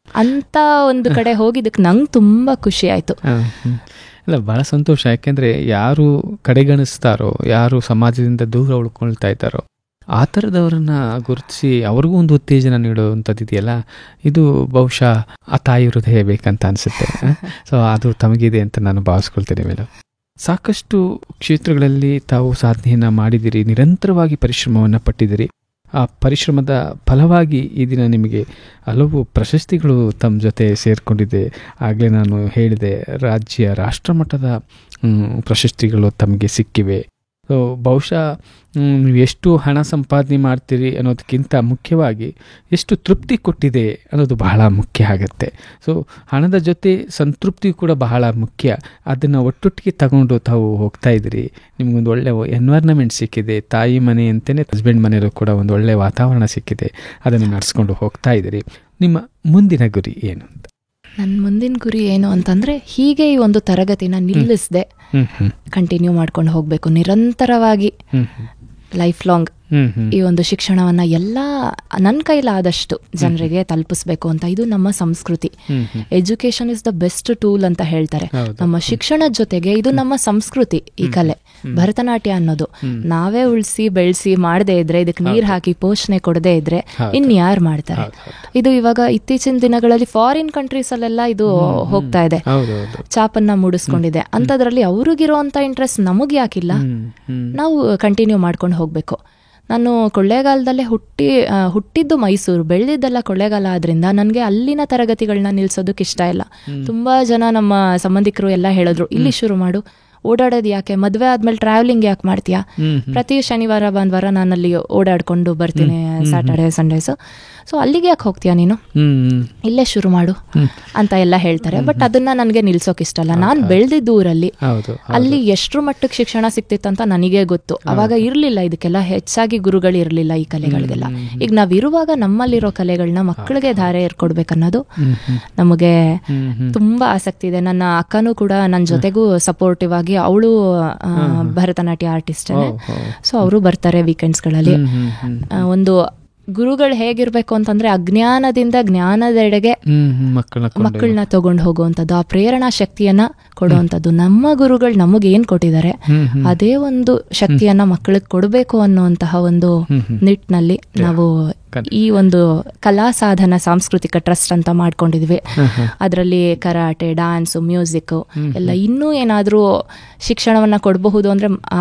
ಅಂತ ಒಂದು ಕಡೆ ಹೋಗಿದ್ದಕ್ಕೆ ನಂಗೆ ತುಂಬಾ ಖುಷಿ ಆಯ್ತು. ಇಲ್ಲ, ಬಹಳ ಸಂತೋಷ. ಯಾಕೆಂದ್ರೆ ಯಾರು ಕಡೆಗಣಿಸ್ತಾರೋ, ಯಾರು ಸಮಾಜದಿಂದ ದೂರ ಉಳ್ಕೊಳ್ತಾ ಇದ್ದಾರೋ ಆ ಥರದವ್ರನ್ನ ಗುರುತಿಸಿ ಅವ್ರಿಗೂ ಒಂದು ಉತ್ತೇಜನ ನೀಡುವಂಥದ್ದು ಇದೆಯಲ್ಲ, ಇದು ಬಹುಶಃ ಆ ತಾಯಿ ಹೃದಯ ಬೇಕಂತ ಅನಿಸುತ್ತೆ. ಸೊ ಅದು ತಮಗಿದೆ ಅಂತ ನಾನು ಭಾವಿಸ್ಕೊಳ್ತೇನೆ ಮೇಡಮ್. ಸಾಕಷ್ಟು ಕ್ಷೇತ್ರಗಳಲ್ಲಿ ತಾವು ಸಾಧನೆಯನ್ನು ಮಾಡಿದಿರಿ, ನಿರಂತರವಾಗಿ ಪರಿಶ್ರಮವನ್ನು ಪಟ್ಟಿದ್ದೀರಿ. ಆ ಪರಿಶ್ರಮದ ಫಲವಾಗಿ ಈ ದಿನ ನಿಮಗೆ ಹಲವು ಪ್ರಶಸ್ತಿಗಳು ತಮ್ಮ ಜೊತೆ ಸೇರಿಕೊಂಡಿದೆ. ಆಗಲೇ ನಾನು ಹೇಳಿದೆ, ರಾಜ್ಯ ರಾಷ್ಟ್ರಮಟ್ಟದ ಪ್ರಶಸ್ತಿಗಳು ತಮಗೆ ಸಿಕ್ಕಿವೆ. ಸೊ ಬಹುಶಃ ನೀವು ಎಷ್ಟು ಹಣ ಸಂಪಾದನೆ ಮಾಡ್ತೀರಿ ಅನ್ನೋದಕ್ಕಿಂತ ಮುಖ್ಯವಾಗಿ ಎಷ್ಟು ತೃಪ್ತಿ ಕೊಟ್ಟಿದೆ ಅನ್ನೋದು ಬಹಳ ಮುಖ್ಯ ಆಗುತ್ತೆ. ಸೊ ಹಣದ ಜೊತೆ ಸಂತೃಪ್ತಿ ಕೂಡ ಬಹಳ ಮುಖ್ಯ. ಅದನ್ನು ಒಟ್ಟೊಟ್ಟಿಗೆ ತಗೊಂಡು ತಾವು ಹೋಗ್ತಾ ಇದ್ದೀರಿ. ನಿಮಗೊಂದು ಒಳ್ಳೆ ಎನ್ವೈರ್ನಮೆಂಟ್ ಸಿಕ್ಕಿದೆ, ತಾಯಿ ಮನೆ ಅಂತಲೇ ಹಸ್ಬೆಂಡ್ ಮನೆಯಲ್ಲೂ ಕೂಡ ಒಂದು ಒಳ್ಳೆ ವಾತಾವರಣ ಸಿಕ್ಕಿದೆ, ಅದನ್ನು ನಡೆಸ್ಕೊಂಡು ಹೋಗ್ತಾ ಇದ್ದೀರಿ. ನಿಮ್ಮ ಮುಂದಿನ ಗುರಿ ಏನು ಅಂತ? ನನ್ನ ಮುಂದಿನ ಗುರಿ ಏನು ಅಂತಂದ್ರೆ, ಹೀಗೆ ಈ ಒಂದು ತರಗತಿನ ನಿಲ್ಲಿಸದೆ ಕಂಟಿನ್ಯೂ ಮಾಡ್ಕೊಂಡು ಹೋಗ್ಬೇಕು, ನಿರಂತರವಾಗಿ ಲೈಫ್ ಲಾಂಗ್ ಈ ಒಂದು ಶಿಕ್ಷಣವನ್ನ ಎಲ್ಲ ನನ್ನ ಕೈಲಾದಷ್ಟು ಜನರಿಗೆ ತಲುಪಿಸ್ಬೇಕು ಅಂತ. ಇದು ನಮ್ಮ ಸಂಸ್ಕೃತಿ. Education is the best tool ಅಂತ ಹೇಳ್ತಾರೆ. ನಮ್ಮ ಶಿಕ್ಷಣದ ಜೊತೆಗೆ ಇದು ನಮ್ಮ ಸಂಸ್ಕೃತಿ. ಈ ಕಲೆ ಭರತನಾಟ್ಯ ಅನ್ನೋದು ನಾವೇ ಉಳಿಸಿ ಬೆಳೆಸಿ ಮಾಡದೇ ಇದ್ರೆ, ಇದಕ್ಕೆ ನೀರ್ ಹಾಕಿ ಪೋಷಣೆ ಕೊಡದೇ ಇದ್ರೆ ಇನ್ಯಾರು ಮಾಡ್ತಾರೆ? ಇದು ಇವಾಗ ಇತ್ತೀಚಿನ ದಿನಗಳಲ್ಲಿ ಫಾರಿನ್ ಕಂಟ್ರೀಸ್ ಅಲ್ಲೆಲ್ಲ ಇದು ಹೋಗ್ತಾ ಇದೆ, ಚಾಪನ್ನ ಮೂಡಿಸ್ಕೊಂಡಿದೆ. ಅಂತದ್ರಲ್ಲಿ ಅವ್ರಿಗಿರೋಂತ ಇಂಟ್ರೆಸ್ಟ್ ನಮಗ್ ಯಾಕಿಲ್ಲ? ನಾವು ಕಂಟಿನ್ಯೂ ಮಾಡ್ಕೊಂಡು ಹೋಗ್ಬೇಕು. ನಾನು ಕೊಳ್ಳೇಗಾಲದಲ್ಲೇ ಹುಟ್ಟಿದ್ದು ಮೈಸೂರು, ಬೆಳೆದಿದ್ದೆಲ್ಲ ಕೊಳ್ಳೇಗಾಲ ಆದ್ರಿಂದ ನನಗೆ ಅಲ್ಲಿನ ತರಗತಿಗಳನ್ನ ನಿಲ್ಸೋದಕ್ಕೆ ಇಷ್ಟ ಇಲ್ಲ. ತುಂಬಾ ಜನ ನಮ್ಮ ಸಂಬಂಧಿಕರು ಎಲ್ಲ ಹೇಳಿದ್ರು, ಇಲ್ಲಿ ಶುರು ಮಾಡು, ಓಡಾಡೋದು ಯಾಕೆ, ಮದ್ವೆ ಆದ್ಮೇಲೆ ಟ್ರಾವೆಲಿಂಗ್ ಯಾಕೆ ಮಾಡ್ತೀಯಾ? ಪ್ರತಿ ಶನಿವಾರ ಭಾನುವಾರ ನಾನಲ್ಲಿ ಓಡಾಡ್ಕೊಂಡು ಬರ್ತೀನಿ, ಸ್ಯಾಟರ್ಡೆ ಸಂಡೇಸ್. ಸೊ ಅಲ್ಲಿಗೆ ಯಾಕೆ ಹೋಗ್ತೀಯಾ ನೀನು, ಇಲ್ಲೇ ಶುರು ಮಾಡು ಅಂತ ಎಲ್ಲ ಹೇಳ್ತಾರೆ. ಬಟ್ ಅದನ್ನ ನನಗೆ ನಿಲ್ಸೋಕ್ ಇಷ್ಟ ಅಲ್ಲ. ನಾನು ಬೆಳೆದಿದ್ದ ಊರಲ್ಲಿ ಅಲ್ಲಿ ಎಷ್ಟ್ರ ಮಟ್ಟಕ್ಕೆ ಶಿಕ್ಷಣ ಸಿಕ್ತಿತ್ತಂತ ನನಗೆ ಗೊತ್ತು. ಅವಾಗ ಇರ್ಲಿಲ್ಲ ಇದಕ್ಕೆಲ್ಲ ಹೆಚ್ಚಾಗಿ ಗುರುಗಳು ಇರ್ಲಿಲ್ಲ ಈ ಕಲೆಗಳಿಗೆಲ್ಲ. ಈಗ ನಾವಿರುವಾಗ ನಮ್ಮಲ್ಲಿರೋ ಕಲೆಗಳನ್ನ ಮಕ್ಕಳಿಗೆ ಧಾರೆ ಏರ್ಕೊಡ್ಬೇಕನ್ನೋದು ನಮಗೆ ತುಂಬಾ ಆಸಕ್ತಿ ಇದೆ. ನನ್ನ ಅಕ್ಕನೂ ಕೂಡ ನನ್ನ ಜೊತೆಗೂ ಸಪೋರ್ಟಿವ್ ಆಗಿ, ಅವಳು ಭರತನಾಟ್ಯ ಆರ್ಟಿಸ್ಟ್, ಸೊ ಅವರು ಬರ್ತಾರೆ ವೀಕೆಂಡ್ಸ್ಗಳಲ್ಲಿ. ಒಂದು ಗುರುಗಳು ಹೇಗಿರ್ಬೇಕು ಅಂತಂದ್ರೆ ಅಜ್ಞಾನದಿಂದ ಜ್ಞಾನದೆಡೆಗೆ ಮಕ್ಕಳನ್ನ ತಗೊಂಡು ಹೋಗುವಂಥದ್ದು, ಆ ಪ್ರೇರಣಾ ಶಕ್ತಿಯನ್ನ ಕೊಡುವಂಥದ್ದು. ನಮ್ಮ ಗುರುಗಳು ನಮಗೇನ್ ಕೊಟ್ಟಿದ್ದಾರೆ ಅದೇ ಒಂದು ಶಕ್ತಿಯನ್ನ ಮಕ್ಕಳಿಗೆ ಕೊಡಬೇಕು ಅನ್ನುವಂತಹ ಒಂದು ನಿಟ್ಟಿನಲ್ಲಿ ನಾವು ಈ ಒಂದು ಕಲಾ ಸಾಧನ ಸಾಂಸ್ಕೃತಿಕ ಟ್ರಸ್ಟ್ ಅಂತ ಮಾಡ್ಕೊಂಡಿದ್ವಿ. ಅದರಲ್ಲಿ ಕರಾಟೆ, ಡ್ಯಾನ್ಸ್, ಮ್ಯೂಸಿಕ್ ಎಲ್ಲ ಇನ್ನೂ ಏನಾದ್ರೂ ಶಿಕ್ಷಣವನ್ನ ಕೊಡಬಹುದು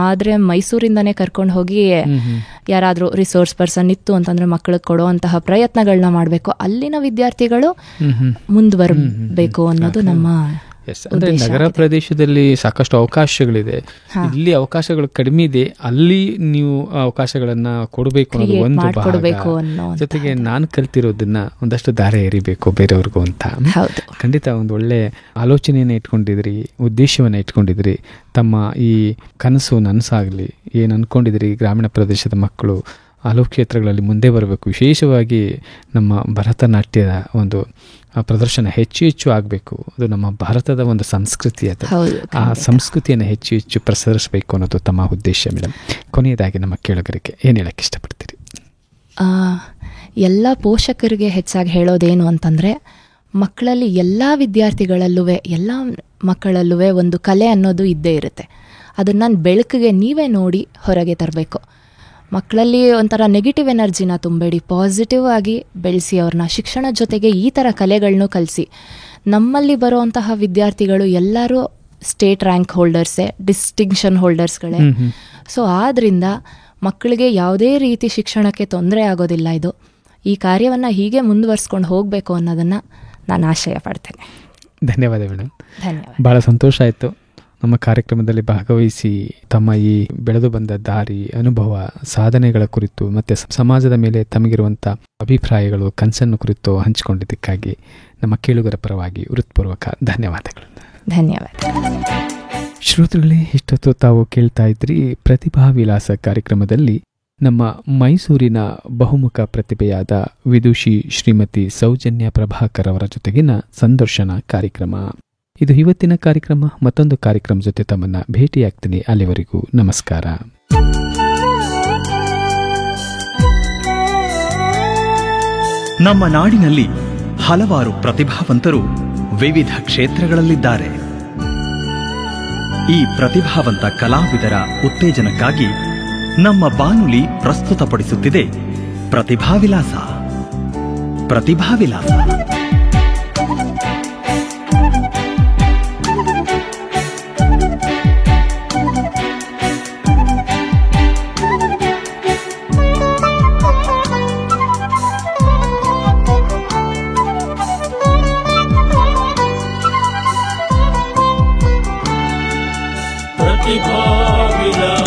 ಆದ್ರೆ ಮೈಸೂರಿಂದಾನೇ ಕರ್ಕೊಂಡು ಹೋಗಿ ಯಾರಾದ್ರೂ ರಿಸೋರ್ಸ್ ಪರ್ಸನ್ ಇತ್ತು ಅಂತಂದ್ರೆ ಮಕ್ಕಳಿಗೆ ಕೊಡುವಂತಹ ಪ್ರಯತ್ನಗಳನ್ನ ಮಾಡ್ಬೇಕು. ಅಲ್ಲಿನ ವಿದ್ಯಾರ್ಥಿಗಳು ಮುಂದುವರಬೇಕು ಅನ್ನೋದು ನಮ್ಮ ಅಂದ್ರೆ ನಗರ ಪ್ರದೇಶದಲ್ಲಿ ಸಾಕಷ್ಟು ಅವಕಾಶಗಳಿದೆ, ಇಲ್ಲಿ ಅವಕಾಶಗಳು ಕಡಿಮೆ ಇದೆ, ಅಲ್ಲಿ ನೀವು ಅವಕಾಶಗಳನ್ನ ಕೊಡಬೇಕು ಅನ್ನೋದು ಒಂದು ಭಾಗ. ಜೊತೆಗೆ ನಾನು ಕಲ್ತಿರೋದನ್ನ ಒಂದಷ್ಟು ದಾರಿ ಎರಿಬೇಕು ಬೇರೆಯವ್ರಿಗೂ ಅಂತ. ಖಂಡಿತ ಒಂದು ಒಳ್ಳೆ ಆಲೋಚನೆಯನ್ನ ಇಟ್ಕೊಂಡಿದ್ರಿ, ಉದ್ದೇಶವನ್ನ ಇಟ್ಕೊಂಡಿದ್ರಿ. ತಮ್ಮ ಈ ಕನಸು ನನಸಾಗಲಿ, ಏನು ಅನ್ಕೊಂಡಿದ್ರಿ ಗ್ರಾಮೀಣ ಪ್ರದೇಶದ ಮಕ್ಕಳು ಹಲವು ಕ್ಷೇತ್ರಗಳಲ್ಲಿ ಮುಂದೆ ಬರಬೇಕು, ವಿಶೇಷವಾಗಿ ನಮ್ಮ ಭರತನಾಟ್ಯದ ಒಂದು ಪ್ರದರ್ಶನ ಹೆಚ್ಚು ಆಗಬೇಕು. ಅದು ನಮ್ಮ ಭಾರತದ ಒಂದು ಸಂಸ್ಕೃತಿ, ಅದು ಆ ಸಂಸ್ಕೃತಿಯನ್ನು ಹೆಚ್ಚು ಪ್ರಸರಿಸಬೇಕು ಅನ್ನೋದು ತಮ್ಮ ಉದ್ದೇಶ. ಮೇಡಮ್, ಕೊನೆಯದಾಗಿ ನಮ್ಮ ಕೇಳುಗರಿಗೆ ಏನು ಹೇಳಕ್ಕೆ ಇಷ್ಟಪಡ್ತೀರಿ? ಎಲ್ಲ ಪೋಷಕರಿಗೆ ಹೆಚ್ಚಾಗಿ ಹೇಳೋದೇನು ಅಂತಂದರೆ, ಮಕ್ಕಳಲ್ಲಿ ಎಲ್ಲ ವಿದ್ಯಾರ್ಥಿಗಳಲ್ಲೂ ಎಲ್ಲ ಮಕ್ಕಳಲ್ಲೂ ಒಂದು ಕಲೆ ಅನ್ನೋದು ಇದ್ದೇ ಇರುತ್ತೆ. ಅದನ್ನು ಬೆಳಕಿಗೆ ನೀವೇ ನೋಡಿ ಹೊರಗೆ ತರಬೇಕು. ಮಕ್ಕಳಲ್ಲಿ ಒಂಥರ ನೆಗೆಟಿವ್ ಎನರ್ಜಿನ ತುಂಬಬೇಡಿ, ಪಾಸಿಟಿವ್ ಆಗಿ ಬೆಳೆಸಿ ಅವ್ರನ್ನ. ಶಿಕ್ಷಣದ ಜೊತೆಗೆ ಈ ಥರ ಕಲೆಗಳನ್ನೂ ಕಲಿಸಿ. ನಮ್ಮಲ್ಲಿ ಬರುವಂತಹ ವಿದ್ಯಾರ್ಥಿಗಳು ಎಲ್ಲರೂ ಸ್ಟೇಟ್ ರ್ಯಾಂಕ್ ಹೋಲ್ಡರ್ಸೇ, ಡಿಸ್ಟಿಂಕ್ಷನ್ ಹೋಲ್ಡರ್ಸ್ಗಳೇ. ಸೊ ಆದ್ದರಿಂದ ಮಕ್ಕಳಿಗೆ ಯಾವುದೇ ರೀತಿ ಶಿಕ್ಷಣಕ್ಕೆ ತೊಂದರೆ ಆಗೋದಿಲ್ಲ. ಇದು ಈ ಕಾರ್ಯವನ್ನು ಹೀಗೆ ಮುಂದುವರಿಸ್ಕೊಂಡು ಹೋಗಬೇಕು ಅನ್ನೋದನ್ನು ನಾನು ಆಶಯ ಪಡ್ತೇನೆ. ಧನ್ಯವಾದ ಮೇಡಮ್. ಧನ್ಯವಾದ. ಭಾಳ ಸಂತೋಷ ಆಯಿತು ನಮ್ಮ ಕಾರ್ಯಕ್ರಮದಲ್ಲಿ ಭಾಗವಹಿಸಿ ತಮ್ಮ ಈ ಬೆಳೆದು ಬಂದ ದಾರಿ, ಅನುಭವ, ಸಾಧನೆಗಳ ಕುರಿತು ಮತ್ತು ಸಮಾಜದ ಮೇಲೆ ತಮಗಿರುವಂಥ ಅಭಿಪ್ರಾಯಗಳು, ಕನಸನ್ನು ಕುರಿತು ಹಂಚಿಕೊಂಡಿದ್ದಕ್ಕಾಗಿ ನಮ್ಮ ಕೇಳುಗರ ಪರವಾಗಿ ಹೃತ್ಪೂರ್ವಕ ಧನ್ಯವಾದಗಳು. ಧನ್ಯವಾದ. ಶ್ರೋತೃಗಳೇ, ಇಷ್ಟೊತ್ತು ತಾವು ಕೇಳ್ತಾ ಇದ್ರಿ ಪ್ರತಿಭಾ ವಿಲಾಸ ಕಾರ್ಯಕ್ರಮದಲ್ಲಿ ನಮ್ಮ ಮೈಸೂರಿನ ಬಹುಮುಖ ಪ್ರತಿಭೆಯಾದ ವಿದುಷಿ ಶ್ರೀಮತಿ ಸೌಜನ್ಯ ಪ್ರಭಾಕರ್ ಅವರ ಜೊತೆಗಿನ ಸಂದರ್ಶನ ಕಾರ್ಯಕ್ರಮ. ಇದು ಇವತ್ತಿನ ಕಾರ್ಯಕ್ರಮ. ಮತ್ತೊಂದು ಕಾರ್ಯಕ್ರಮ ಜೊತೆ ತಮ್ಮನ್ನ ಭೇಟಿಯಾಗ್ತೀನಿ. ಅಲ್ಲಿವರೆಗೂ ನಮಸ್ಕಾರ. ನಮ್ಮ ನಾಡಿನಲ್ಲಿ ಹಲವಾರು ಪ್ರತಿಭಾವಂತರು ವಿವಿಧ ಕ್ಷೇತ್ರಗಳಲ್ಲಿದ್ದಾರೆ. ಈ ಪ್ರತಿಭಾವಂತ ಕಲಾವಿದರ ಉತ್ತೇಜನಕ್ಕಾಗಿ ನಮ್ಮ ಬಾನುಲಿ ಪ್ರಸ್ತುತಪಡಿಸುತ್ತಿದೆ ಪ್ರತಿಭಾ ವಿಲಾಸ. ಪ್ರತಿಭಾ ವಿಲಾಸ प्रतिभा विलास.